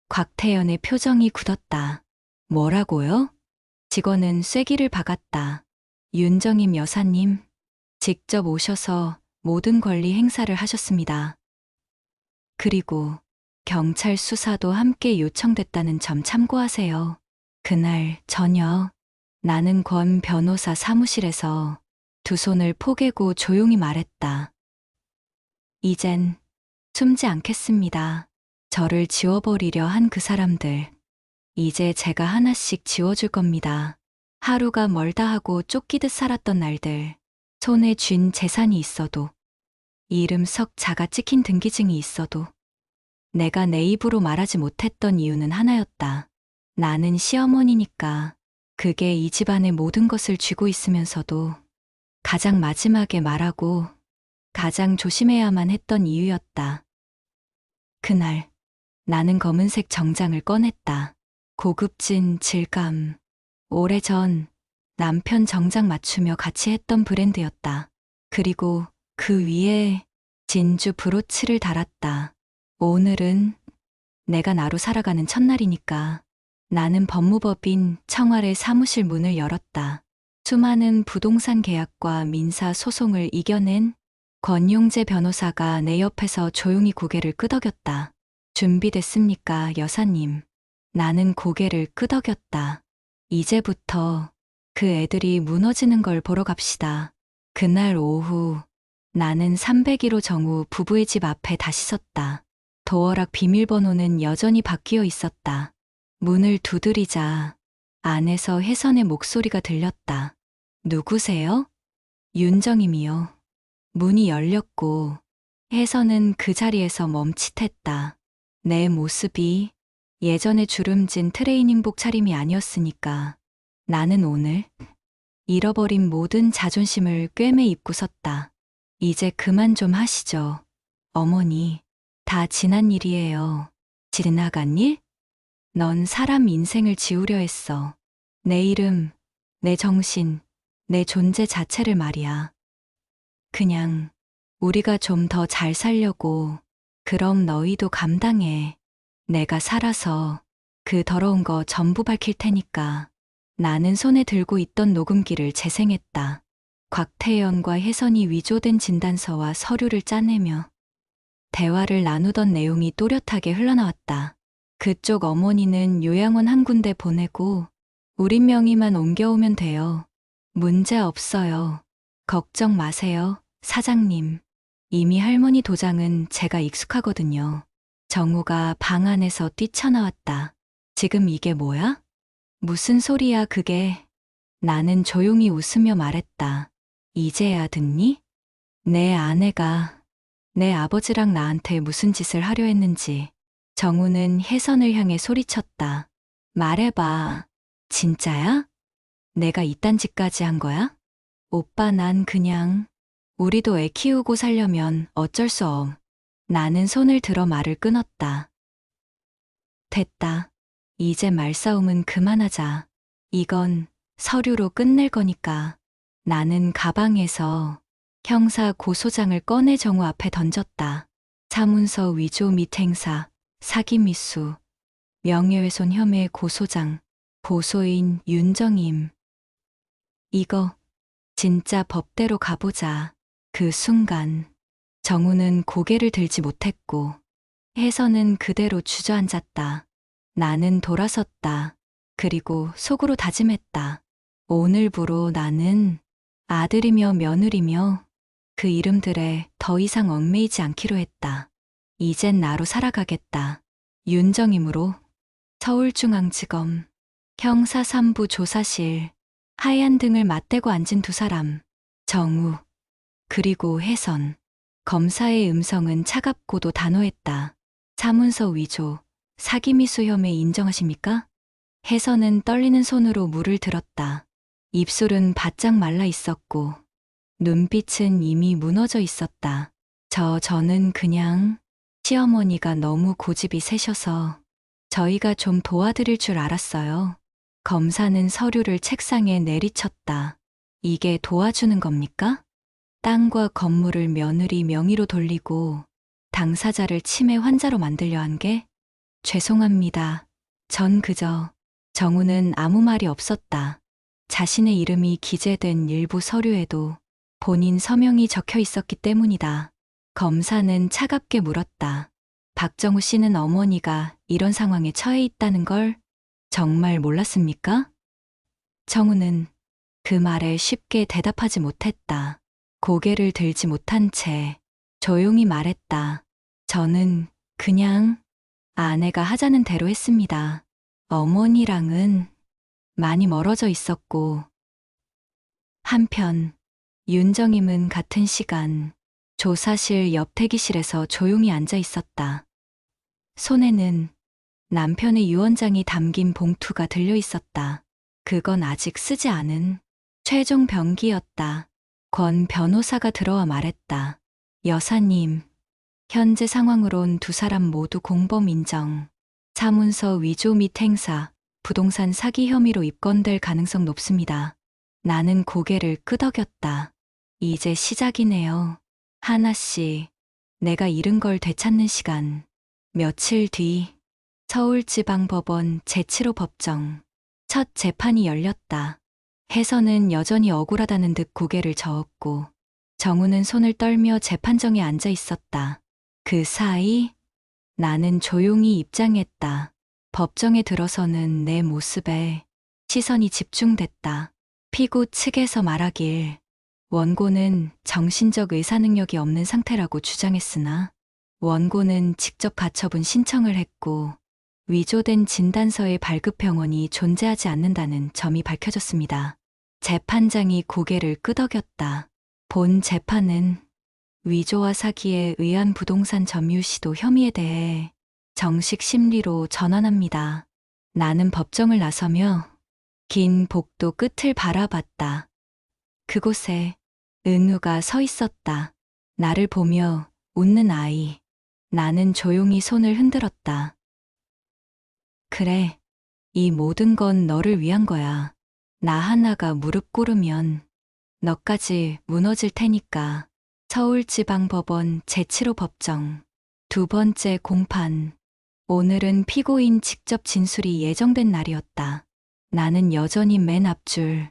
곽태연의 표정이 굳었다. 뭐라고요? 직원은 쐐기를 박았다. 윤정임 여사님, 직접 오셔서 모든 권리 행사를 하셨습니다. 그리고 경찰 수사도 함께 요청됐다는 점 참고하세요. 그날 저녁 나는 권 변호사 사무실에서 두 손을 포개고 조용히 말했다. 이젠 숨지 않겠습니다. 저를 지워버리려 한 그 사람들. 이제 제가 하나씩 지워줄 겁니다. 하루가 멀다 하고 쫓기듯 살았던 날들. 손에 쥔 재산이 있어도, 이름 석 자가 찍힌 등기증이 있어도, 내가 내 입으로 말하지 못했던 이유는 하나였다. 나는 시어머니니까. 그게 이 집안의 모든 것을 쥐고 있으면서도 가장 마지막에 말하고 가장 조심해야만 했던 이유였다. 그날 나는 검은색 정장을 꺼냈다. 고급진 질감. 오래전 남편 정장 맞추며 같이 했던 브랜드였다. 그리고 그 위에 진주 브로치를 달았다. 오늘은 내가 나로 살아가는 첫날이니까. 나는 법무법인 청와대 사무실 문을 열었다. 수많은 부동산 계약과 민사 소송을 이겨낸 권용재 변호사가 내 옆에서 조용히 고개를 끄덕였다. 준비됐습니까, 여사님? 나는 고개를 끄덕였다. 이제부터 그 애들이 무너지는 걸 보러 갑시다. 그날 오후 나는 301호 정우 부부의 집 앞에 다시 섰다. 도어락 비밀번호는 여전히 바뀌어 있었다. 문을 두드리자 안에서 혜선의 목소리가 들렸다. 누구세요? 윤정임이요. 문이 열렸고 혜선은 그 자리에서 멈칫했다. 내 모습이 예전에 주름진 트레이닝복 차림이 아니었으니까 나는 오늘 잃어버린 모든 자존심을 꿰매 입고 섰다. 이제 그만 좀 하시죠. 어머니, 다 지난 일이에요. 지나간 일? 넌 사람 인생을 지우려 했어. 내 이름, 내 정신, 내 존재 자체를 말이야. 그냥 우리가 좀 더 잘 살려고. 그럼 너희도 감당해. 내가 살아서 그 더러운 거 전부 밝힐 테니까. 나는 손에 들고 있던 녹음기를 재생했다. 곽태연과 혜선이 위조된 진단서와 서류를 짜내며 대화를 나누던 내용이 또렷하게 흘러나왔다. 그쪽 어머니는 요양원 한 군데 보내고 우리 명의만 옮겨오면 돼요. 문제 없어요. 걱정 마세요, 사장님. 이미 할머니 도장은 제가 익숙하거든요. 정우가 방 안에서 뛰쳐나왔다. 지금 이게 뭐야? 무슨 소리야 그게? 나는 조용히 웃으며 말했다. 이제야 듣니? 내 아내가 내 아버지랑 나한테 무슨 짓을 하려 했는지. 정우는 혜선을 향해 소리쳤다. 말해봐. 진짜야? 내가 이딴 짓까지 한 거야? 오빠 난 그냥 우리도 애 키우고 살려면 어쩔 수 없. 나는 손을 들어 말을 끊었다. 됐다. 이제 말싸움은 그만하자. 이건 서류로 끝낼 거니까. 나는 가방에서 형사 고소장을 꺼내 정우 앞에 던졌다. 사문서 위조 및 행사, 사기 미수, 명예훼손 혐의 고소장, 보소인 윤정임. 이거 진짜 법대로 가보자. 그 순간 정우는 고개를 들지 못했고 혜선은 그대로 주저앉았다. 나는 돌아섰다. 그리고 속으로 다짐했다. 오늘부로 나는 아들이며 며느리며 그 이름들에 더 이상 얽매이지 않기로 했다. 이젠 나로 살아가겠다. 윤정임으로 서울중앙지검 형사 3부 조사실. 하얀 등을 맞대고 앉은 두 사람. 정우 그리고 혜선. 검사의 음성은 차갑고도 단호했다. 사문서 위조, 사기미수 혐의 인정하십니까? 혜선은 떨리는 손으로 물을 들었다. 입술은 바짝 말라 있었고 눈빛은 이미 무너져 있었다. 저는 그냥 시어머니가 너무 고집이 세셔서 저희가 좀 도와드릴 줄 알았어요. 검사는 서류를 책상에 내리쳤다. 이게 도와주는 겁니까? 땅과 건물을 며느리 명의로 돌리고 당사자를 치매 환자로 만들려 한 게? 죄송합니다. 전 그저 정우는 아무 말이 없었다. 자신의 이름이 기재된 일부 서류에도 본인 서명이 적혀 있었기 때문이다. 검사는 차갑게 물었다. 박정우 씨는 어머니가 이런 상황에 처해 있다는 걸 정말 몰랐습니까? 정우는 그 말에 쉽게 대답하지 못했다. 고개를 들지 못한 채 조용히 말했다. 저는 그냥 아내가 하자는 대로 했습니다. 어머니랑은 많이 멀어져 있었고, 한편 윤정임은 같은 시간 조사실 옆 대기실에서 조용히 앉아 있었다. 손에는 남편의 유언장이 담긴 봉투가 들려 있었다. 그건 아직 쓰지 않은 최종 병기였다. 권 변호사가 들어와 말했다. 여사님, 현재 상황으론 두 사람 모두 공범 인정. 사문서 위조 및 행사, 부동산 사기 혐의로 입건될 가능성 높습니다. 나는 고개를 끄덕였다. 이제 시작이네요. 하나씨, 내가 잃은 걸 되찾는 시간. 며칠 뒤 서울지방법원 제7호 법정 첫 재판이 열렸다. 혜선은 여전히 억울하다는 듯 고개를 저었고 정우는 손을 떨며 재판정에 앉아 있었다. 그 사이 나는 조용히 입장했다. 법정에 들어서는 내 모습에 시선이 집중됐다. 피고 측에서 말하길 원고는 정신적 의사 능력이 없는 상태라고 주장했으나 원고는 직접 가처분 신청을 했고 위조된 진단서의 발급병원이 존재하지 않는다는 점이 밝혀졌습니다. 재판장이 고개를 끄덕였다. 본 재판은 위조와 사기에 의한 부동산 점유 시도 혐의에 대해 정식 심리로 전환합니다. 나는 법정을 나서며 긴 복도 끝을 바라봤다. 그곳에 은우가 서 있었다. 나를 보며 웃는 아이. 나는 조용히 손을 흔들었다. 그래, 이 모든 건 너를 위한 거야. 나 하나가 무릎 꿇으면 너까지 무너질 테니까. 서울지방법원 제7호 법정 두 번째 공판. 오늘은 피고인 직접 진술이 예정된 날이었다. 나는 여전히 맨 앞줄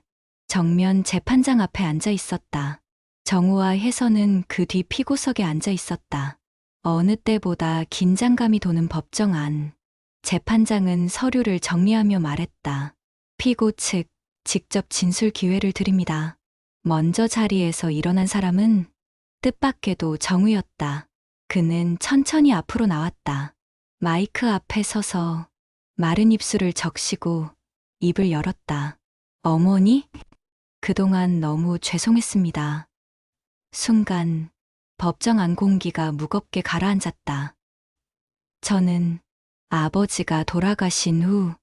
정면 재판장 앞에 앉아 있었다. 정우와 혜선은 그 뒤 피고석에 앉아 있었다. 어느 때보다 긴장감이 도는 법정 안. 재판장은 서류를 정리하며 말했다. 피고 측 직접 진술 기회를 드립니다. 먼저 자리에서 일어난 사람은 뜻밖에도 정우였다. 그는 천천히 앞으로 나왔다. 마이크 앞에 서서 마른 입술을 적시고 입을 열었다. 어머니? 그동안 너무 죄송했습니다. 순간 법정 안 공기가 무겁게 가라앉았다. 저는 아버지가 돌아가신 후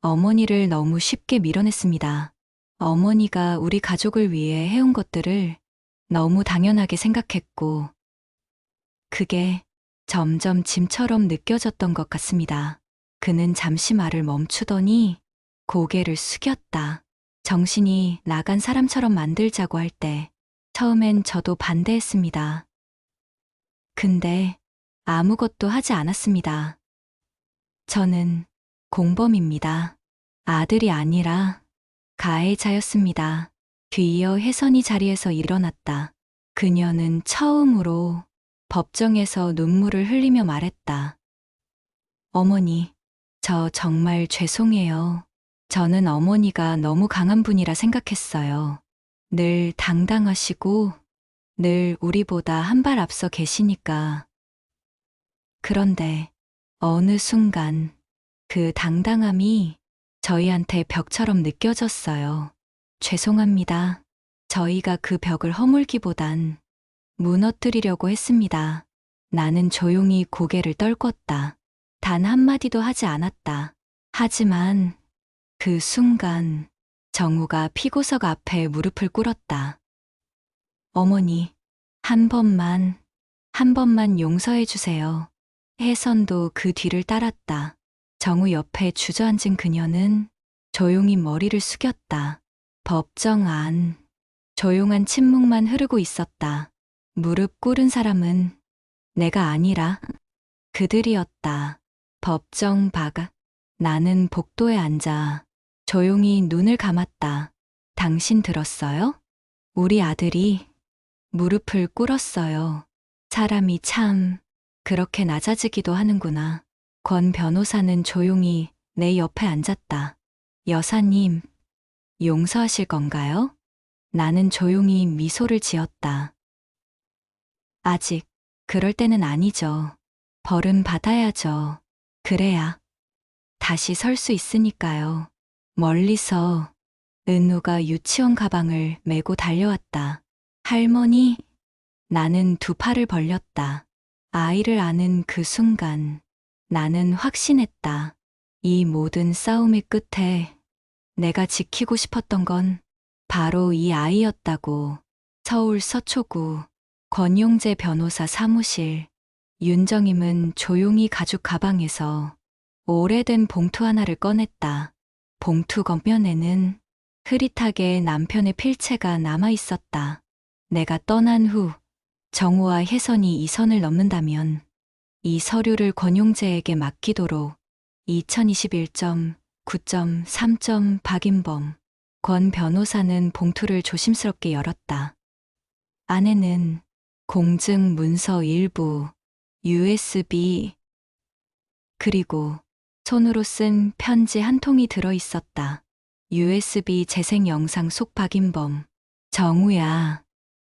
어머니를 너무 쉽게 밀어냈습니다. 어머니가 우리 가족을 위해 해온 것들을 너무 당연하게 생각했고, 그게 점점 짐처럼 느껴졌던 것 같습니다. 그는 잠시 말을 멈추더니 고개를 숙였다. 정신이 나간 사람처럼 만들자고 할 때 처음엔 저도 반대했습니다. 근데 아무것도 하지 않았습니다. 저는 공범입니다. 아들이 아니라 가해자였습니다. 뒤이어 혜선이 자리에서 일어났다. 그녀는 처음으로 법정에서 눈물을 흘리며 말했다. 어머니, 저 정말 죄송해요. 저는 어머니가 너무 강한 분이라 생각했어요. 늘 당당하시고 늘 우리보다 한 발 앞서 계시니까. 그런데 어느 순간 그 당당함이 저희한테 벽처럼 느껴졌어요. 죄송합니다. 저희가 그 벽을 허물기보단 무너뜨리려고 했습니다. 나는 조용히 고개를 떨궜다. 단 한마디도 하지 않았다. 하지만 그 순간 정우가 피고석 앞에 무릎을 꿇었다. 어머니, 한 번만 용서해 주세요. 혜선도 그 뒤를 따랐다. 정우 옆에 주저앉은 그녀는 조용히 머리를 숙였다. 법정 안. 조용한 침묵만 흐르고 있었다. 무릎 꿇은 사람은 내가 아니라 그들이었다. 법정 밖. 나는 복도에 앉아 조용히 눈을 감았다. 당신 들었어요? 우리 아들이 무릎을 꿇었어요. 사람이 참 그렇게 낮아지기도 하는구나. 권 변호사는 조용히 내 옆에 앉았다. 여사님, 용서하실 건가요? 나는 조용히 미소를 지었다. 아직 그럴 때는 아니죠. 벌은 받아야죠. 그래야 다시 설 수 있으니까요. 멀리서 은우가 유치원 가방을 메고 달려왔다. 할머니, 나는 두 팔을 벌렸다. 아이를 아는 그 순간 나는 확신했다. 이 모든 싸움의 끝에 내가 지키고 싶었던 건 바로 이 아이였다고. 서울 서초구 권용재 변호사 사무실. 윤정임은 조용히 가죽 가방에서 오래된 봉투 하나를 꺼냈다. 봉투 겉면에는 흐릿하게 남편의 필체가 남아 있었다. 내가 떠난 후 정우와 혜선이 이 선을 넘는다면 이 서류를 권용재에게 맡기도록 2021.9.3. 박인범. 권 변호사는 봉투를 조심스럽게 열었다. 안에는 공증 문서 일부, USB, 그리고 손으로 쓴 편지 한 통이 들어 있었다. USB 재생 영상 속 박인범. 정우야,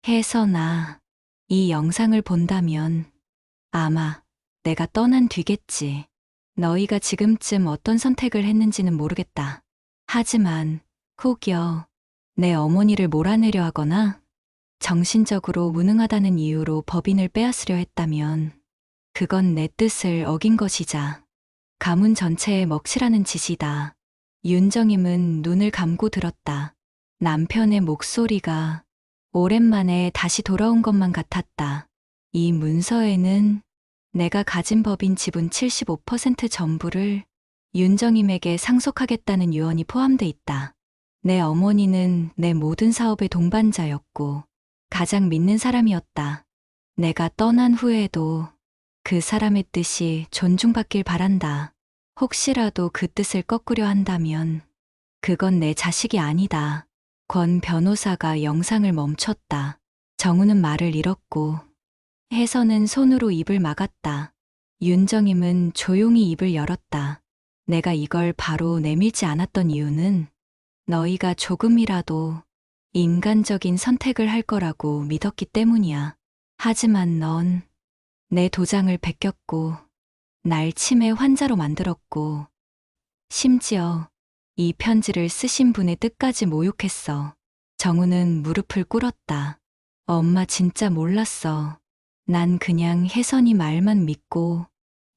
혜선아, 이 영상을 본다면 아마 내가 떠난 뒤겠지. 너희가 지금쯤 어떤 선택을 했는지는 모르겠다. 하지만 혹여 내 어머니를 몰아내려 하거나 정신적으로 무능하다는 이유로 법인을 빼앗으려 했다면 그건 내 뜻을 어긴 것이자 가문 전체에 먹칠하는 짓이다. 윤정임은 눈을 감고 들었다. 남편의 목소리가 오랜만에 다시 돌아온 것만 같았다. 이 문서에는 내가 가진 법인 지분 75% 전부를 윤정임에게 상속하겠다는 유언이 포함돼 있다. 내 어머니는 내 모든 사업의 동반자였고 가장 믿는 사람이었다. 내가 떠난 후에도 그 사람의 뜻이 존중받길 바란다. 혹시라도 그 뜻을 꺾으려 한다면 그건 내 자식이 아니다. 권 변호사가 영상을 멈췄다. 정우는 말을 잃었고 혜선은 손으로 입을 막았다. 윤정임은 조용히 입을 열었다. 내가 이걸 바로 내밀지 않았던 이유는 너희가 조금이라도 인간적인 선택을 할 거라고 믿었기 때문이야. 하지만 넌 내 도장을 베꼈고 날 치매 환자로 만들었고 심지어 이 편지를 쓰신 분의 뜻까지 모욕했어. 정우는 무릎을 꿇었다. 엄마 진짜 몰랐어. 난 그냥 혜선이 말만 믿고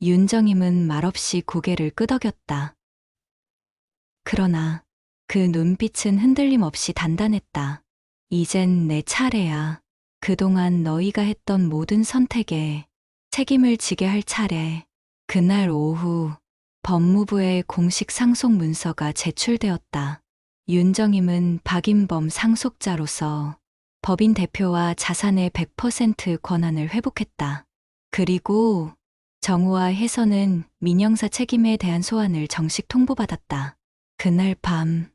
윤정임은 말없이 고개를 끄덕였다. 그러나 그 눈빛은 흔들림 없이 단단했다. 이젠 내 차례야. 그동안 너희가 했던 모든 선택에 책임을 지게 할 차례. 그날 오후 법무부의 공식 상속 문서가 제출되었다. 윤정임은 박인범 상속자로서 법인 대표와 자산의 100% 권한을 회복했다. 그리고 정우와 혜선은 민영사 책임에 대한 소환을 정식 통보받았다. 그날 밤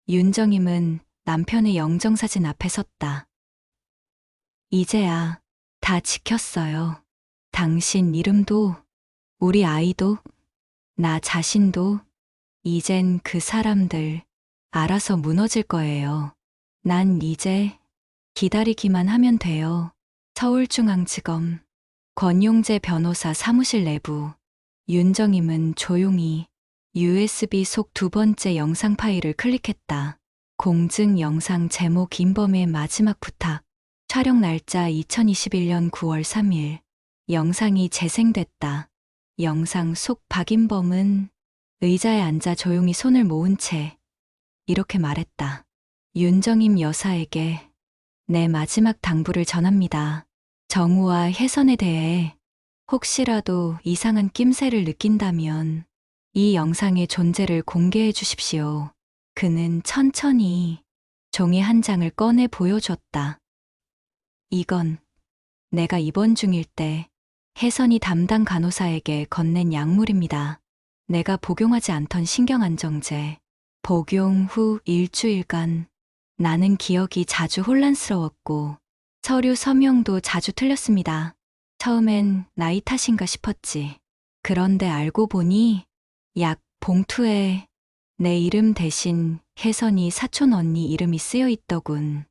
윤정임은 남편의 영정사진 앞에 섰다. 이제야 다 지켰어요. 당신 이름도, 우리 아이도, 나 자신도 이젠 그 사람들 알아서 무너질 거예요. 난 이제 기다리기만 하면 돼요. 서울중앙지검 권용재 변호사 사무실 내부. 윤정임은 조용히 USB 속 두 번째 영상 파일을 클릭했다. 공증 영상 제목 인범의 마지막 부탁. 촬영 날짜 2021년 9월 3일. 영상이 재생됐다. 영상 속 박인범은 의자에 앉아 조용히 손을 모은 채 이렇게 말했다. 윤정임 여사에게 내 마지막 당부를 전합니다. 정우와 혜선에 대해 혹시라도 이상한 낌새를 느낀다면 이 영상의 존재를 공개해 주십시오. 그는 천천히 종이 한 장을 꺼내 보여줬다. 이건 내가 입원 중일 때 혜선이 담당 간호사에게 건넨 약물입니다. 내가 복용하지 않던 신경안정제. 복용 후 일주일간 나는 기억이 자주 혼란스러웠고 서류 서명도 자주 틀렸습니다. 처음엔 나이 탓인가 싶었지. 그런데 알고 보니 약 봉투에 내 이름 대신 혜선이 사촌 언니 이름이 쓰여 있더군.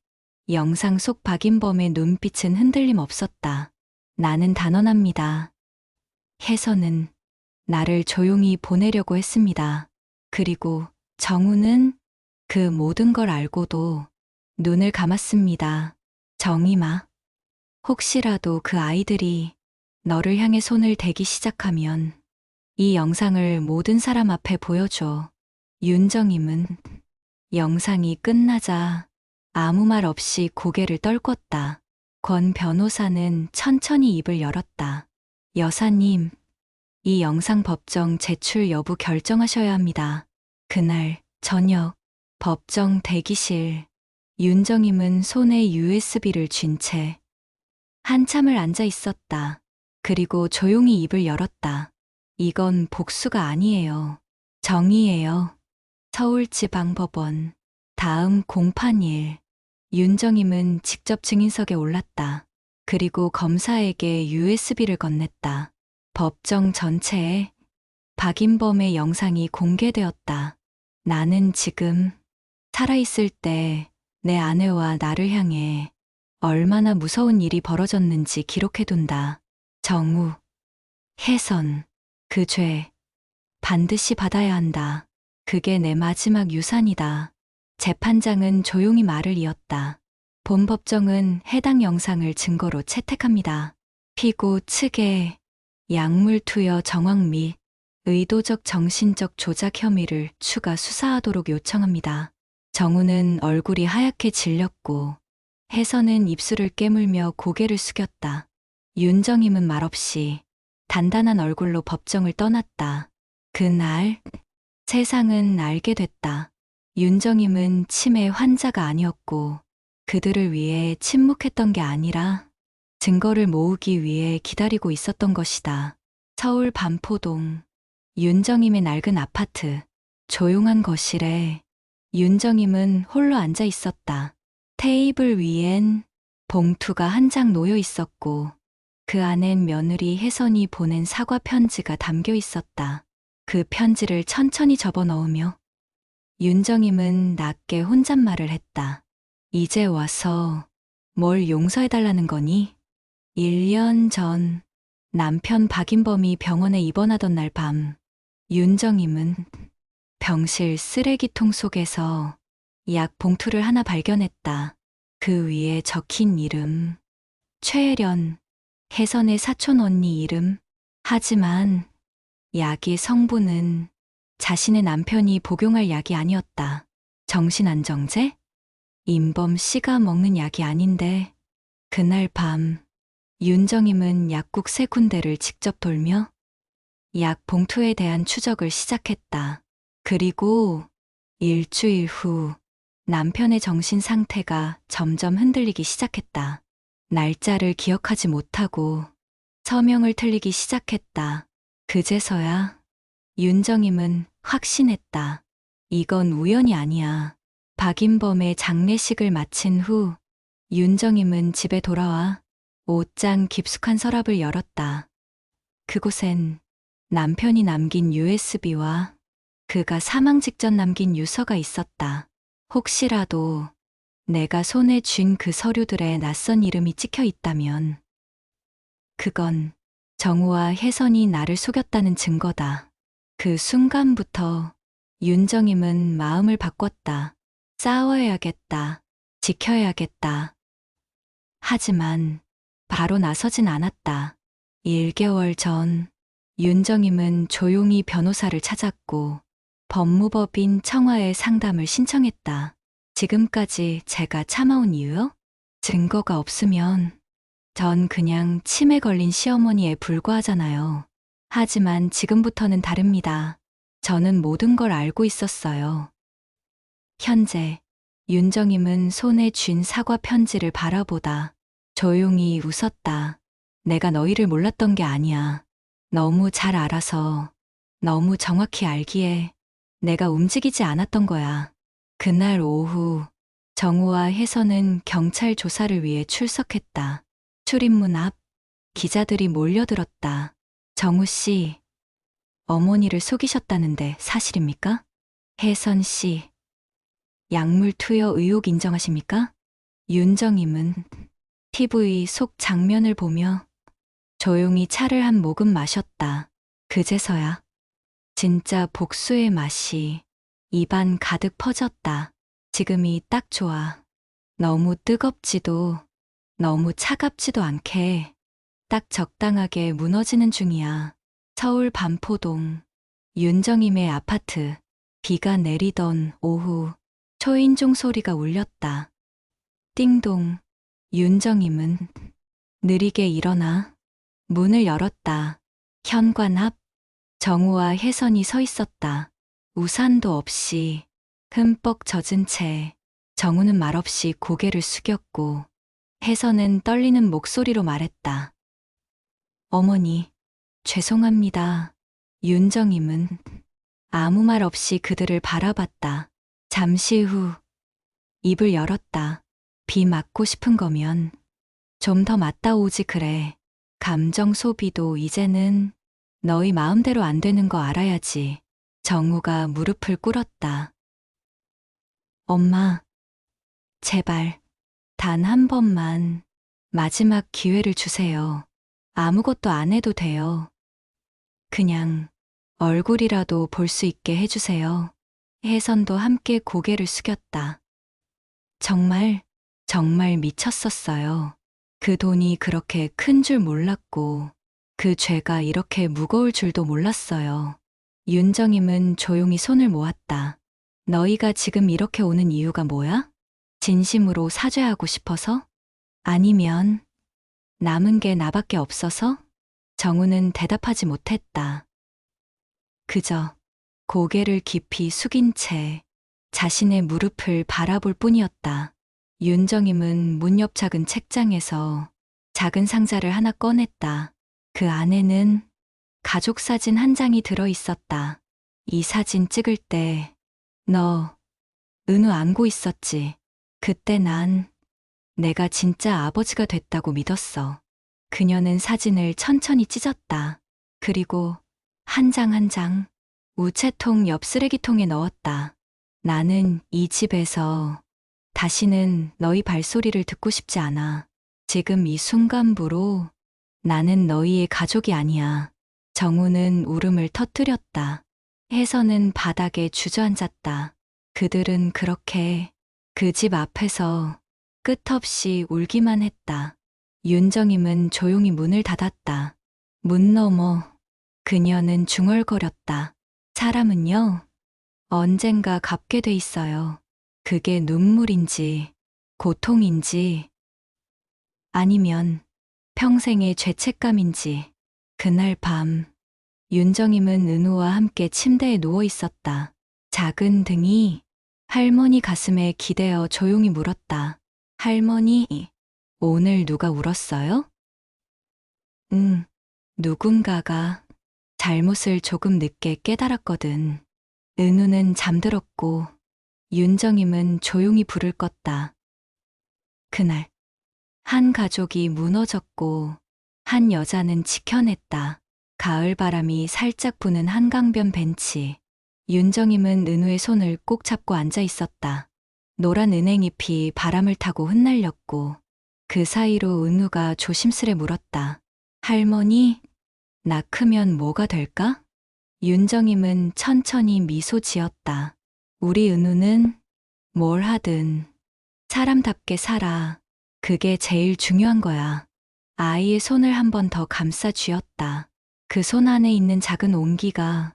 영상 속 박인범의 눈빛은 흔들림 없었다. 나는 단언합니다. 혜선은 나를 조용히 보내려고 했습니다. 그리고 정우는 그 모든 걸 알고도 눈을 감았습니다. 정임아, 혹시라도 그 아이들이 너를 향해 손을 대기 시작하면 이 영상을 모든 사람 앞에 보여줘. 윤정임은 영상이 끝나자 아무 말 없이 고개를 떨궜다. 권 변호사는 천천히 입을 열었다. 여사님, 이 영상 법정 제출 여부 결정하셔야 합니다. 그날 저녁 법정 대기실. 윤정임은 손에 USB를 쥔 채 한참을 앉아 있었다. 그리고 조용히 입을 열었다. 이건 복수가 아니에요. 정의예요. 서울지방법원. 다음 공판일. 윤정임은 직접 증인석에 올랐다. 그리고 검사에게 USB를 건넸다. 법정 전체에 박인범의 영상이 공개되었다. 나는 지금 살아있을 때 내 아내와 나를 향해 얼마나 무서운 일이 벌어졌는지 기록해둔다. 정우, 혜선, 그 죄 반드시 받아야 한다. 그게 내 마지막 유산이다. 재판장은 조용히 말을 이었다. 본 법정은 해당 영상을 증거로 채택합니다. 피고 측에 약물 투여 정황 및 의도적 정신적 조작 혐의를 추가 수사하도록 요청합니다. 정우는 얼굴이 하얗게 질렸고 혜선은 입술을 깨물며 고개를 숙였다. 윤정임은 말없이 단단한 얼굴로 법정을 떠났다. 그날 세상은 알게 됐다. 윤정임은 치매 환자가 아니었고 그들을 위해 침묵했던 게 아니라 증거를 모으기 위해 기다리고 있었던 것이다. 서울 반포동 윤정임의 낡은 아파트. 조용한 거실에 윤정임은 홀로 앉아 있었다. 테이블 위엔 봉투가 한 장 놓여 있었고 그 안엔 며느리 혜선이 보낸 사과 편지가 담겨 있었다. 그 편지를 천천히 접어 넣으며 윤정임은 낮게 혼잣말을 했다. 이제 와서 뭘 용서해달라는 거니? 1년 전 남편 박인범이 병원에 입원하던 날 밤 윤정임은 병실 쓰레기통 속에서 약 봉투를 하나 발견했다. 그 위에 적힌 이름 최혜련, 혜선의 사촌 언니 이름. 하지만 약의 성분은 자신의 남편이 복용할 약이 아니었다. 정신안정제? 임범 씨가 먹는 약이 아닌데. 그날 밤 윤정임은 약국 3군데를 직접 돌며 약 봉투에 대한 추적을 시작했다. 그리고 일주일 후 남편의 정신 상태가 점점 흔들리기 시작했다. 날짜를 기억하지 못하고 서명을 틀리기 시작했다. 그제서야 윤정임은 확신했다. 이건 우연이 아니야. 박인범의 장례식을 마친 후 윤정임은 집에 돌아와 옷장 깊숙한 서랍을 열었다. 그곳엔 남편이 남긴 USB와 그가 사망 직전 남긴 유서가 있었다. 혹시라도 내가 손에 쥔 그 서류들에 낯선 이름이 찍혀 있다면 그건 정우와 혜선이 나를 속였다는 증거다. 그 순간부터 윤정임은 마음을 바꿨다. 싸워야겠다. 지켜야겠다. 하지만 바로 나서진 않았다. 1개월 전 윤정임은 조용히 변호사를 찾았고 법무법인 청와에 상담을 신청했다. 지금까지 제가 참아온 이유요? 증거가 없으면 전 그냥 치매 걸린 시어머니에 불과하잖아요. 하지만 지금부터는 다릅니다. 저는 모든 걸 알고 있었어요. 현재 윤정임은 손에 쥔 사과 편지를 바라보다 조용히 웃었다. 내가 너희를 몰랐던 게 아니야. 너무 잘 알아서, 너무 정확히 알기에 내가 움직이지 않았던 거야. 그날 오후 정우와 혜선은 경찰 조사를 위해 출석했다. 출입문 앞 기자들이 몰려들었다. 정우 씨, 어머니를 속이셨다는데 사실입니까? 혜선 씨, 약물 투여 의혹 인정하십니까? 윤정임은 TV 속 장면을 보며 조용히 차를 한 모금 마셨다. 그제서야 진짜 복수의 맛이 입안 가득 퍼졌다. 지금이 딱 좋아. 너무 뜨겁지도 너무 차갑지도 않게 딱 적당하게 무너지는 중이야. 서울 반포동 윤정임의 아파트. 비가 내리던 오후 초인종 소리가 울렸다. 띵동. 윤정임은 느리게 일어나 문을 열었다. 현관 앞 정우와 혜선이 서 있었다. 우산도 없이 흠뻑 젖은 채 정우는 말없이 고개를 숙였고 혜선은 떨리는 목소리로 말했다. 어머니, 죄송합니다. 윤정임은 아무 말 없이 그들을 바라봤다. 잠시 후 입을 열었다. 비 맞고 싶은 거면 좀 더 맞다 오지 그래. 감정 소비도 이제는 너희 마음대로 안 되는 거 알아야지. 정우가 무릎을 꿇었다. 엄마, 제발 단 한 번만 마지막 기회를 주세요. 아무것도 안 해도 돼요. 그냥 얼굴이라도 볼 수 있게 해주세요. 혜선도 함께 고개를 숙였다. 정말 미쳤었어요. 그 돈이 그렇게 큰 줄 몰랐고 그 죄가 이렇게 무거울 줄도 몰랐어요. 윤정임은 조용히 손을 모았다. 너희가 지금 이렇게 오는 이유가 뭐야? 진심으로 사죄하고 싶어서? 아니면 남은 게 나밖에 없어서? 정우는 대답하지 못했다. 그저 고개를 깊이 숙인 채 자신의 무릎을 바라볼 뿐이었다. 윤정임은 문 옆 작은 책장에서 작은 상자를 하나 꺼냈다. 그 안에는 가족 사진 한 장이 들어 있었다. 이 사진 찍을 때 너 은우 안고 있었지. 그때 난 내가 진짜 아버지가 됐다고 믿었어. 그녀는 사진을 천천히 찢었다. 그리고 한 장 한 장 우체통 옆 쓰레기통에 넣었다. 나는 이 집에서 다시는 너희 발소리를 듣고 싶지 않아. 지금 이 순간부로 나는 너희의 가족이 아니야. 정우는 울음을 터뜨렸다. 혜선은 바닥에 주저앉았다. 그들은 그렇게 그 집 앞에서 끝없이 울기만 했다. 윤정임은 조용히 문을 닫았다. 문 너머 그녀는 중얼거렸다. 사람은요, 언젠가 갚게 돼 있어요. 그게 눈물인지, 고통인지, 아니면 평생의 죄책감인지. 그날 밤, 윤정임은 은우와 함께 침대에 누워 있었다. 작은 등이 할머니 가슴에 기대어 조용히 물었다. 할머니, 오늘 누가 울었어요? 응, 누군가가 잘못을 조금 늦게 깨달았거든. 은우는 잠들었고 윤정임은 조용히 불을 껐다. 그날 한 가족이 무너졌고 한 여자는 지켜냈다. 가을 바람이 살짝 부는 한강변 벤치. 윤정임은 은우의 손을 꼭 잡고 앉아 있었다. 노란 은행잎이 바람을 타고 흩날렸고 그 사이로 은우가 조심스레 물었다. 할머니, 나 크면 뭐가 될까? 윤정임은 천천히 미소 지었다. 우리 은우는 뭘 하든 사람답게 살아. 그게 제일 중요한 거야. 아이의 손을 한 번 더 감싸 쥐었다. 그 손 안에 있는 작은 온기가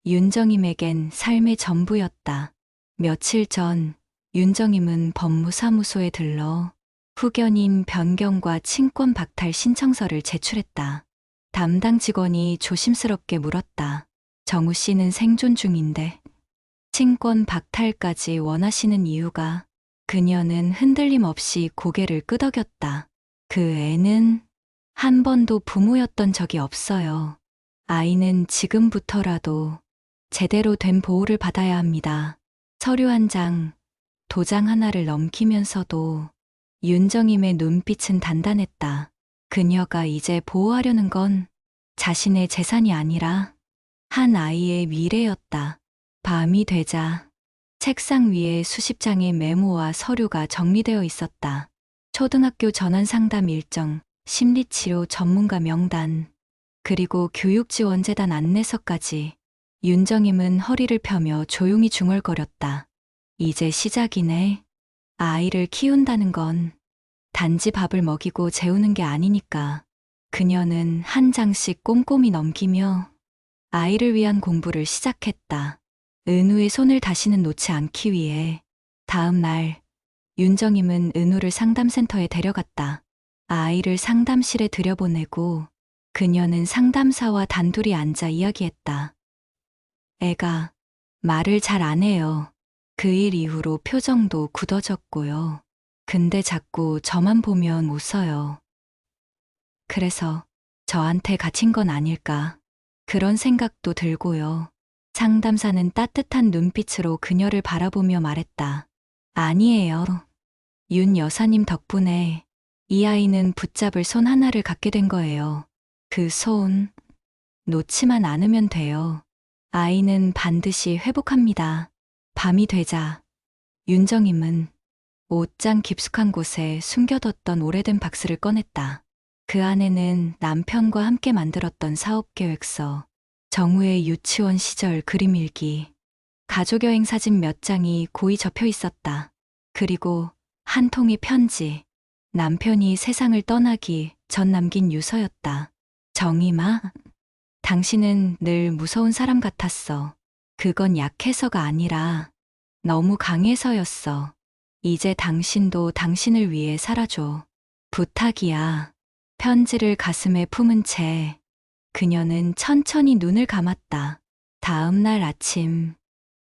윤정임에겐 삶의 전부였다. 며칠 전 윤정임은 법무사무소에 들러 후견인 변경과 친권 박탈 신청서를 제출했다. 담당 직원이 조심스럽게 물었다. 정우 씨는 생존 중인데 친권 박탈까지 원하시는 이유가? 그녀는 흔들림 없이 고개를 끄덕였다. 그 애는 한 번도 부모였던 적이 없어요. 아이는 지금부터라도 제대로 된 보호를 받아야 합니다. 서류 한 장, 도장 하나를 넘기면서도 윤정임의 눈빛은 단단했다. 그녀가 이제 보호하려는 건 자신의 재산이 아니라 한 아이의 미래였다. 밤이 되자 책상 위에 수십 장의 메모와 서류가 정리되어 있었다. 초등학교 전환 상담 일정, 심리치료 전문가 명단, 그리고 교육지원재단 안내서까지. 윤정임은 허리를 펴며 조용히 중얼거렸다. 이제 시작이네. 아이를 키운다는 건 단지 밥을 먹이고 재우는 게 아니니까. 그녀는 한 장씩 꼼꼼히 넘기며 아이를 위한 공부를 시작했다. 은우의 손을 다시는 놓지 않기 위해. 다음 날 윤정임은 은우를 상담센터에 데려갔다. 아이를 상담실에 들여보내고 그녀는 상담사와 단둘이 앉아 이야기했다. 애가 말을 잘 안 해요. 그 일 이후로 표정도 굳어졌고요. 근데 자꾸 저만 보면 웃어요. 그래서 저한테 갇힌 건 아닐까. 그런 생각도 들고요. 상담사는 따뜻한 눈빛으로 그녀를 바라보며 말했다. 아니에요. 윤 여사님 덕분에 이 아이는 붙잡을 손 하나를 갖게 된 거예요. 그 손 놓지만 않으면 돼요. 아이는 반드시 회복합니다. 밤이 되자 윤정임은 옷장 깊숙한 곳에 숨겨뒀던 오래된 박스를 꺼냈다. 그 안에는 남편과 함께 만들었던 사업계획서, 정우의 유치원 시절 그림일기, 가족여행 사진 몇 장이 고이 접혀 있었다. 그리고 한 통의 편지, 남편이 세상을 떠나기 전 남긴 유서였다. 정임아, 당신은 늘 무서운 사람 같았어. 그건 약해서가 아니라 너무 강해서였어. 이제 당신도 당신을 위해 살아줘. 부탁이야. 편지를 가슴에 품은 채 그녀는 천천히 눈을 감았다. 다음 날 아침,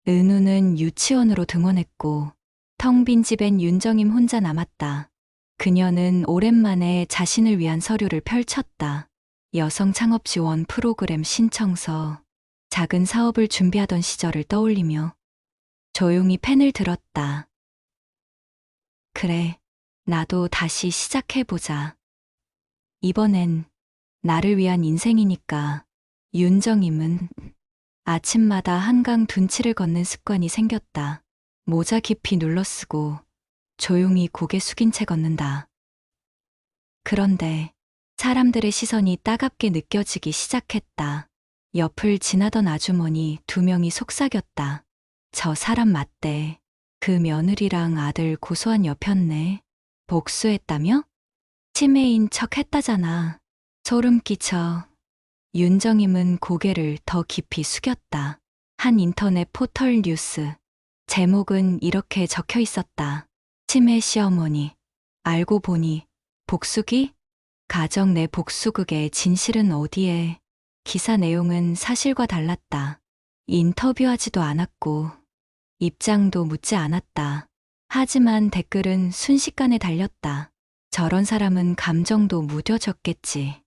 은우는 유치원으로 등원했고 텅 빈 집엔 윤정임 혼자 남았다. 그녀는 오랜만에 자신을 위한 서류를 펼쳤다. 여성 창업 지원 프로그램 신청서, 작은 사업을 준비하던 시절을 떠올리며 조용히 펜을 들었다. 그래, 나도 다시 시작해보자. 이번엔 나를 위한 인생이니까. 윤정임은 아침마다 한강 둔치를 걷는 습관이 생겼다. 모자 깊이 눌러쓰고 조용히 고개 숙인 채 걷는다. 그런데 사람들의 시선이 따갑게 느껴지기 시작했다. 옆을 지나던 아주머니 두 명이 속삭였다. 저 사람 맞대. 그 며느리랑 아들 고소한 여편네. 복수했다며? 치매인 척 했다잖아. 소름 끼쳐. 윤정임은 고개를 더 깊이 숙였다. 한 인터넷 포털 뉴스. 제목은 이렇게 적혀 있었다. 치매 시어머니. 알고 보니 복수기? 가정 내 복수극의 진실은 어디에? 기사 내용은 사실과 달랐다. 인터뷰하지도 않았고 입장도 묻지 않았다. 하지만 댓글은 순식간에 달렸다. 저런 사람은 감정도 무뎌졌겠지.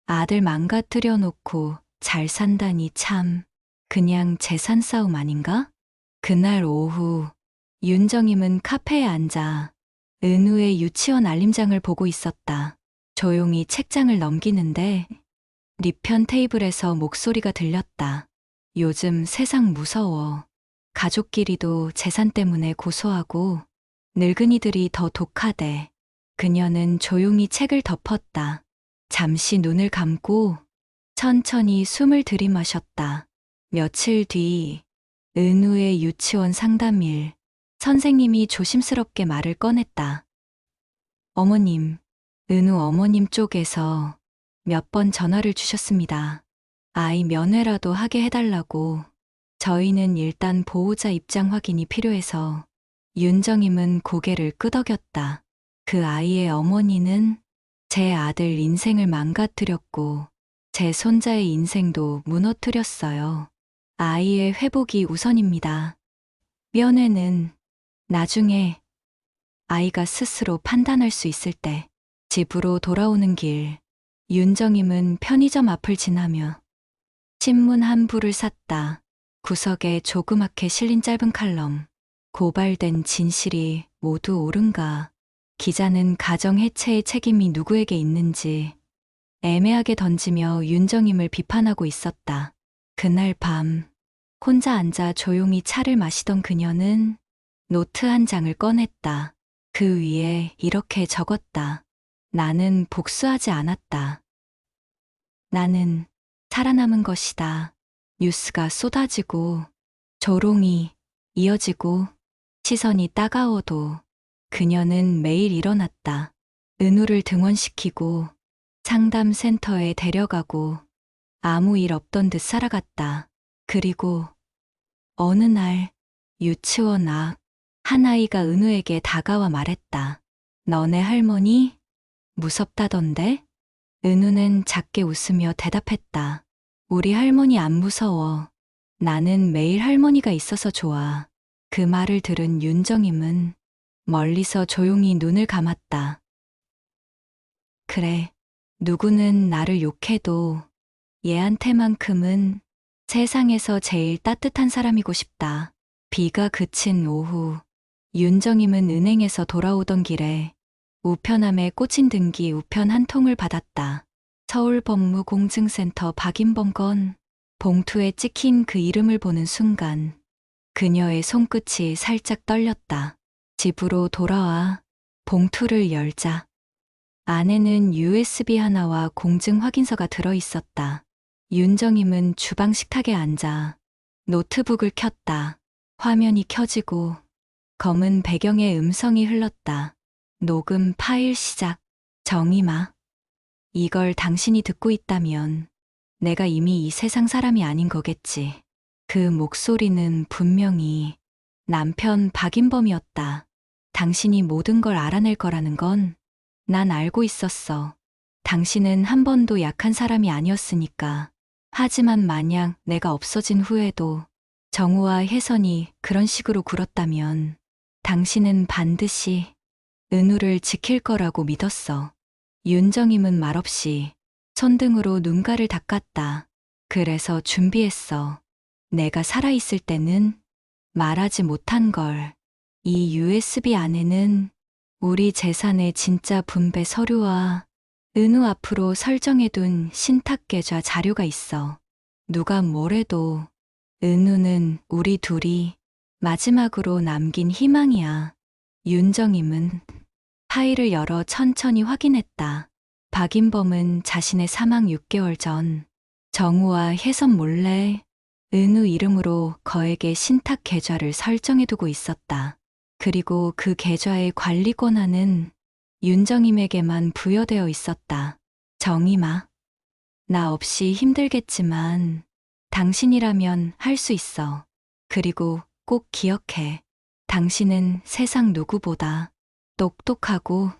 아들 망가뜨려 놓고 잘 산다니 참. 그냥 재산 싸움 아닌가? 그날 오후 윤정임은 카페에 앉아 은우의 유치원 알림장을 보고 있었다. 조용히 책장을 넘기는데 뒤편 테이블에서 목소리가 들렸다. 요즘 세상 무서워. 가족끼리도 재산 때문에 고소하고 늙은이들이 더 독하대. 그녀는 조용히 책을 덮었다. 잠시 눈을 감고 천천히 숨을 들이마셨다. 며칠 뒤 은우의 유치원 상담일. 선생님이 조심스럽게 말을 꺼냈다. 어머님, 은우 어머님 쪽에서 몇 번 전화를 주셨습니다. 아이 면회라도 하게 해달라고. 저희는 일단 보호자 입장 확인이 필요해서. 윤정임은 고개를 끄덕였다. 그 아이의 어머니는 제 아들 인생을 망가뜨렸고 제 손자의 인생도 무너뜨렸어요. 아이의 회복이 우선입니다. 면회는 나중에 아이가 스스로 판단할 수 있을 때. 집으로 돌아오는 길, 윤정임은 편의점 앞을 지나며 신문 한 부를 샀다. 구석에 조그맣게 실린 짧은 칼럼. 고발된 진실이 모두 옳은가? 기자는 가정 해체의 책임이 누구에게 있는지 애매하게 던지며 윤정임을 비판하고 있었다. 그날 밤 혼자 앉아 조용히 차를 마시던 그녀는 노트 한 장을 꺼냈다. 그 위에 이렇게 적었다. 나는 복수하지 않았다. 나는 살아남은 것이다. 뉴스가 쏟아지고 조롱이 이어지고 시선이 따가워도 그녀는 매일 일어났다. 은우를 등원시키고 상담센터에 데려가고 아무 일 없던 듯 살아갔다. 그리고 어느 날 유치원 앞 한 아이가 은우에게 다가와 말했다. 너네 할머니 무섭다던데? 은우는 작게 웃으며 대답했다. 우리 할머니 안 무서워. 나는 매일 할머니가 있어서 좋아. 그 말을 들은 윤정임은 멀리서 조용히 눈을 감았다. 그래, 누구는 나를 욕해도 얘한테만큼은 세상에서 제일 따뜻한 사람이고 싶다. 비가 그친 오후, 윤정임은 은행에서 돌아오던 길에 우편함에 꽂힌 등기 우편 한 통을 받았다. 서울법무공증센터 박인범 건. 봉투에 찍힌 그 이름을 보는 순간 그녀의 손끝이 살짝 떨렸다. 집으로 돌아와 봉투를 열자 안에는 USB 하나와 공증 확인서가 들어있었다. 윤정임은 주방 식탁에 앉아 노트북을 켰다. 화면이 켜지고 검은 배경에 음성이 흘렀다. 녹음 파일 시작. 정임아. 이걸 당신이 듣고 있다면 내가 이미 이 세상 사람이 아닌 거겠지. 그 목소리는 분명히 남편 박인범이었다. 당신이 모든 걸 알아낼 거라는 건 난 알고 있었어. 당신은 한 번도 약한 사람이 아니었으니까. 하지만 만약 내가 없어진 후에도 정우와 혜선이 그런 식으로 굴었다면 당신은 반드시 은우를 지킬 거라고 믿었어. 윤정임은 말없이 손등으로 눈가를 닦았다. 그래서 준비했어. 내가 살아있을 때는 말하지 못한 걸. 이 USB 안에는 우리 재산의 진짜 분배 서류와 은우 앞으로 설정해둔 신탁계좌 자료가 있어. 누가 뭐래도 은우는 우리 둘이 마지막으로 남긴 희망이야. 윤정임은 파일을 열어 천천히 확인했다. 박인범은 자신의 사망 6개월 전 정우와 혜선 몰래 은우 이름으로 거액의 신탁 계좌를 설정해두고 있었다. 그리고 그 계좌의 관리 권한은 윤정임에게만 부여되어 있었다. 정임아, 나 없이 힘들겠지만 당신이라면 할 수 있어. 그리고 꼭 기억해. 당신은 세상 누구보다 똑똑하고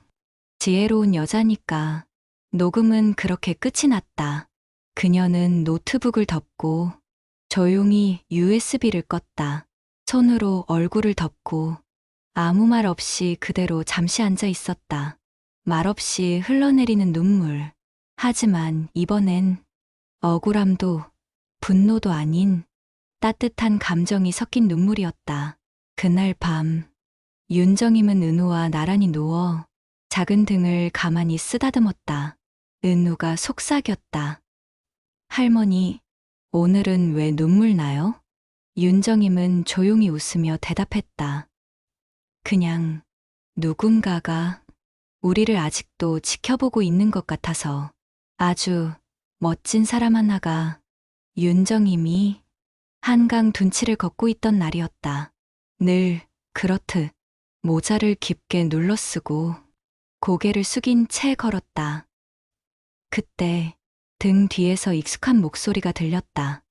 지혜로운 여자니까. 녹음은 그렇게 끝이 났다. 그녀는 노트북을 덮고 조용히 USB를 껐다. 손으로 얼굴을 덮고 아무 말 없이 그대로 잠시 앉아 있었다. 말없이 흘러내리는 눈물. 하지만 이번엔 억울함도 분노도 아닌 따뜻한 감정이 섞인 눈물이었다. 그날 밤 윤정임은 은우와 나란히 누워 작은 등을 가만히 쓰다듬었다. 은우가 속삭였다. 할머니, 오늘은 왜 눈물 나요? 윤정임은 조용히 웃으며 대답했다. 그냥 누군가가 우리를 아직도 지켜보고 있는 것 같아서. 아주 멋진 사람 하나가 윤정임이 한강 둔치를 걷고 있던 날이었다. 늘 그렇듯 모자를 깊게 눌러쓰고 고개를 숙인 채 걸었다. 그때 등 뒤에서 익숙한 목소리가 들렸다.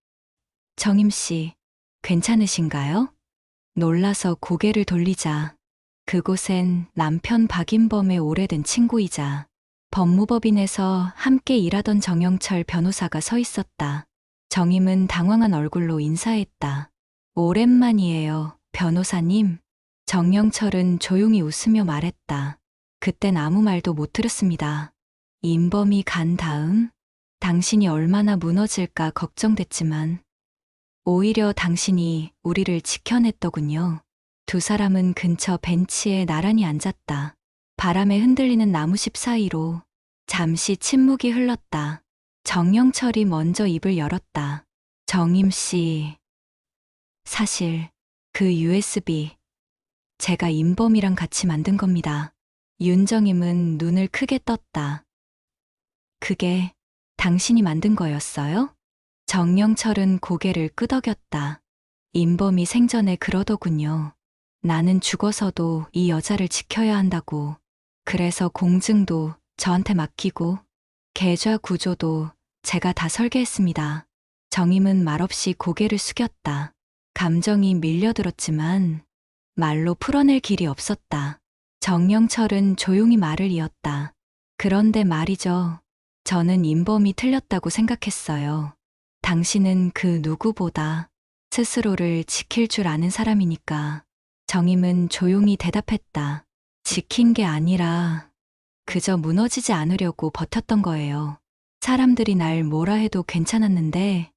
정임 씨, 괜찮으신가요? 놀라서 고개를 돌리자 그곳엔 남편 박인범의 오래된 친구이자 법무법인에서 함께 일하던 정영철 변호사가 서 있었다. 정임은 당황한 얼굴로 인사했다. 오랜만이에요, 변호사님. 정영철은 조용히 웃으며 말했다. 그땐 아무 말도 못 들었습니다. 인범이 간 다음 당신이 얼마나 무너질까 걱정됐지만 오히려 당신이 우리를 지켜냈더군요. 두 사람은 근처 벤치에 나란히 앉았다. 바람에 흔들리는 나무십 사이로 잠시 침묵이 흘렀다. 정영철이 먼저 입을 열었다. 정임 씨, 사실 그 USB 제가 인범이랑 같이 만든 겁니다. 윤정임은 눈을 크게 떴다. 그게 당신이 만든 거였어요? 정영철은 고개를 끄덕였다. 인범이 생전에 그러더군요. 나는 죽어서도 이 여자를 지켜야 한다고. 그래서 공증도 저한테 맡기고 계좌 구조도 제가 다 설계했습니다. 정임은 말없이 고개를 숙였다. 감정이 밀려들었지만 말로 풀어낼 길이 없었다. 정영철은 조용히 말을 이었다. 그런데 말이죠. 저는 인범이 틀렸다고 생각했어요. 당신은 그 누구보다 스스로를 지킬 줄 아는 사람이니까. 정임은 조용히 대답했다. 지킨 게 아니라 그저 무너지지 않으려고 버텼던 거예요. 사람들이 날 뭐라 해도 괜찮았는데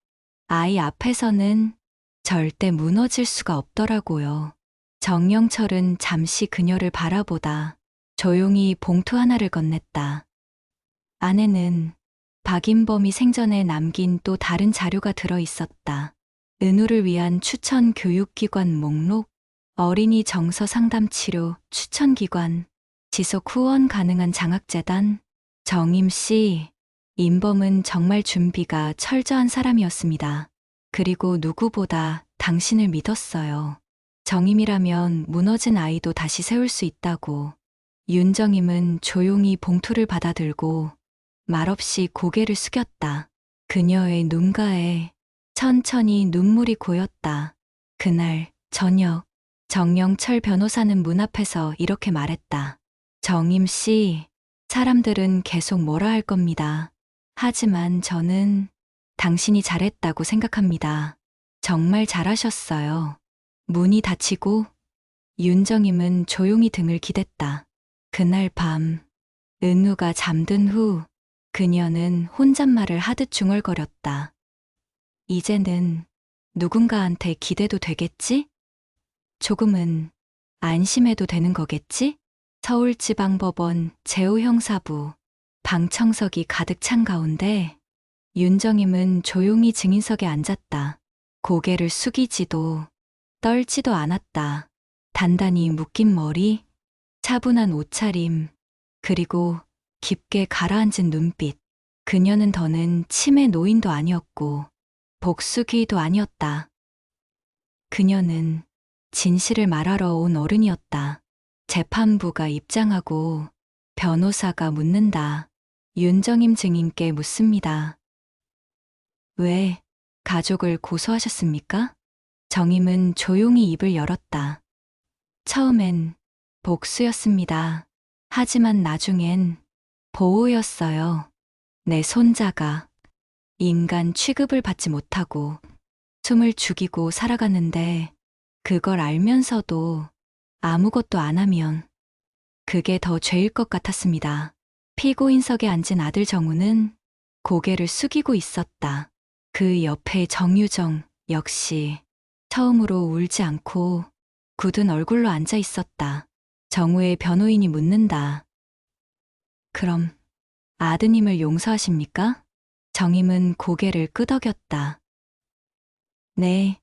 아이 앞에서는 절대 무너질 수가 없더라고요. 정영철은 잠시 그녀를 바라보다 조용히 봉투 하나를 건넸다. 안에는 박인범이 생전에 남긴 또 다른 자료가 들어 있었다. 은우를 위한 추천 교육기관 목록, 어린이 정서 상담 치료 추천기관, 지속 후원 가능한 장학재단. 정임 씨, 인범은 정말 준비가 철저한 사람이었습니다. 그리고 누구보다 당신을 믿었어요. 정임이라면 무너진 아이도 다시 세울 수 있다고. 윤정임은 조용히 봉투를 받아들고 말없이 고개를 숙였다. 그녀의 눈가에 천천히 눈물이 고였다. 그날 저녁, 정영철 변호사는 문 앞에서 이렇게 말했다. 정임 씨, 사람들은 계속 뭐라 할 겁니다. 하지만 저는 당신이 잘했다고 생각합니다. 정말 잘하셨어요. 문이 닫히고 윤정임은 조용히 등을 기댔다. 그날 밤, 은우가 잠든 후 그녀는 혼잣말을 하듯 중얼거렸다. 이제는 누군가한테 기대도 되겠지? 조금은 안심해도 되는 거겠지? 서울지방법원 제오형사부 방청석이 가득 찬 가운데 윤정임은 조용히 증인석에 앉았다. 고개를 숙이지도 떨지도 않았다. 단단히 묶인 머리, 차분한 옷차림, 그리고 깊게 가라앉은 눈빛. 그녀는 더는 치매 노인도 아니었고 복수기도 아니었다. 그녀는 진실을 말하러 온 어른이었다. 재판부가 입장하고 변호사가 묻는다. 윤정임 증인께 묻습니다. 왜 가족을 고소하셨습니까? 정임은 조용히 입을 열었다. 처음엔 복수였습니다. 하지만 나중엔 보호였어요. 내 손자가 인간 취급을 받지 못하고 숨을 죽이고 살아가는데 그걸 알면서도 아무것도 안 하면 그게 더 죄일 것 같았습니다. 피고인석에 앉은 아들 정우는 고개를 숙이고 있었다. 그 옆에 정유정 역시 처음으로 울지 않고 굳은 얼굴로 앉아 있었다. 정우의 변호인이 묻는다. 그럼 아드님을 용서하십니까? 정임은 고개를 끄덕였다. 네.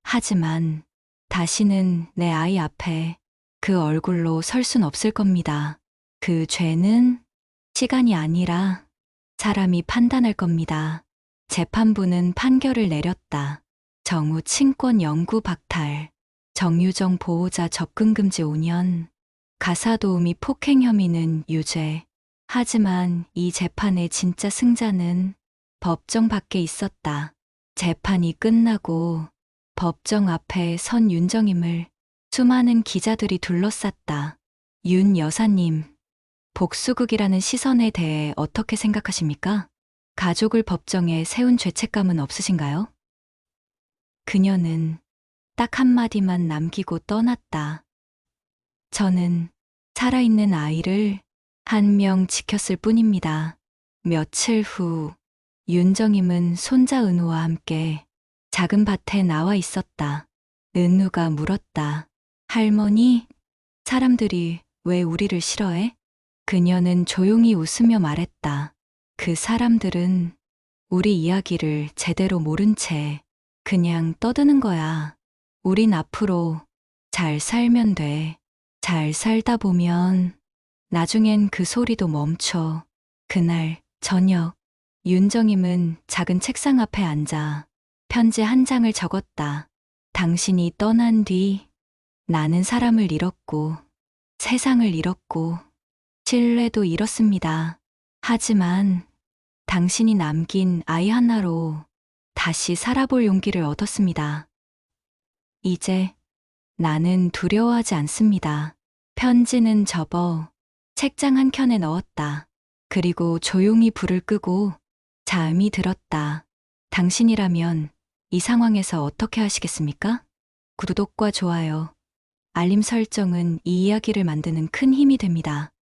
하지만 다시는 내 아이 앞에 그 얼굴로 설 순 없을 겁니다. 그 죄는 시간이 아니라 사람이 판단할 겁니다. 재판부는 판결을 내렸다. 정우 친권 영구 박탈, 정유정 보호자 접근 금지 5년, 가사도우미 폭행 혐의는 유죄. 하지만 이 재판의 진짜 승자는 법정 밖에 있었다. 재판이 끝나고 법정 앞에 선 윤정임을 수많은 기자들이 둘러쌌다. 윤 여사님, 복수극이라는 시선에 대해 어떻게 생각하십니까? 가족을 법정에 세운 죄책감은 없으신가요? 그녀는 딱 한마디만 남기고 떠났다. 저는 살아있는 아이를 한 명 지켰을 뿐입니다. 며칠 후, 윤정임은 손자 은우와 함께 작은 밭에 나와 있었다. 은우가 물었다. 할머니, 사람들이 왜 우리를 싫어해? 그녀는 조용히 웃으며 말했다. 그 사람들은 우리 이야기를 제대로 모른 채 그냥 떠드는 거야. 우린 앞으로 잘 살면 돼. 잘 살다 보면 나중엔 그 소리도 멈춰. 그날 저녁, 윤정임은 작은 책상 앞에 앉아 편지 한 장을 적었다. 당신이 떠난 뒤 나는 사람을 잃었고 세상을 잃었고 신뢰도 잃었습니다. 하지만 당신이 남긴 아이 하나로 다시 살아볼 용기를 얻었습니다. 이제 나는 두려워하지 않습니다. 편지는 접어 책장 한 켠에 넣었다. 그리고 조용히 불을 끄고 잠이 들었다. 당신이라면 이 상황에서 어떻게 하시겠습니까? 구독과 좋아요, 알림 설정은 이 이야기를 만드는 큰 힘이 됩니다.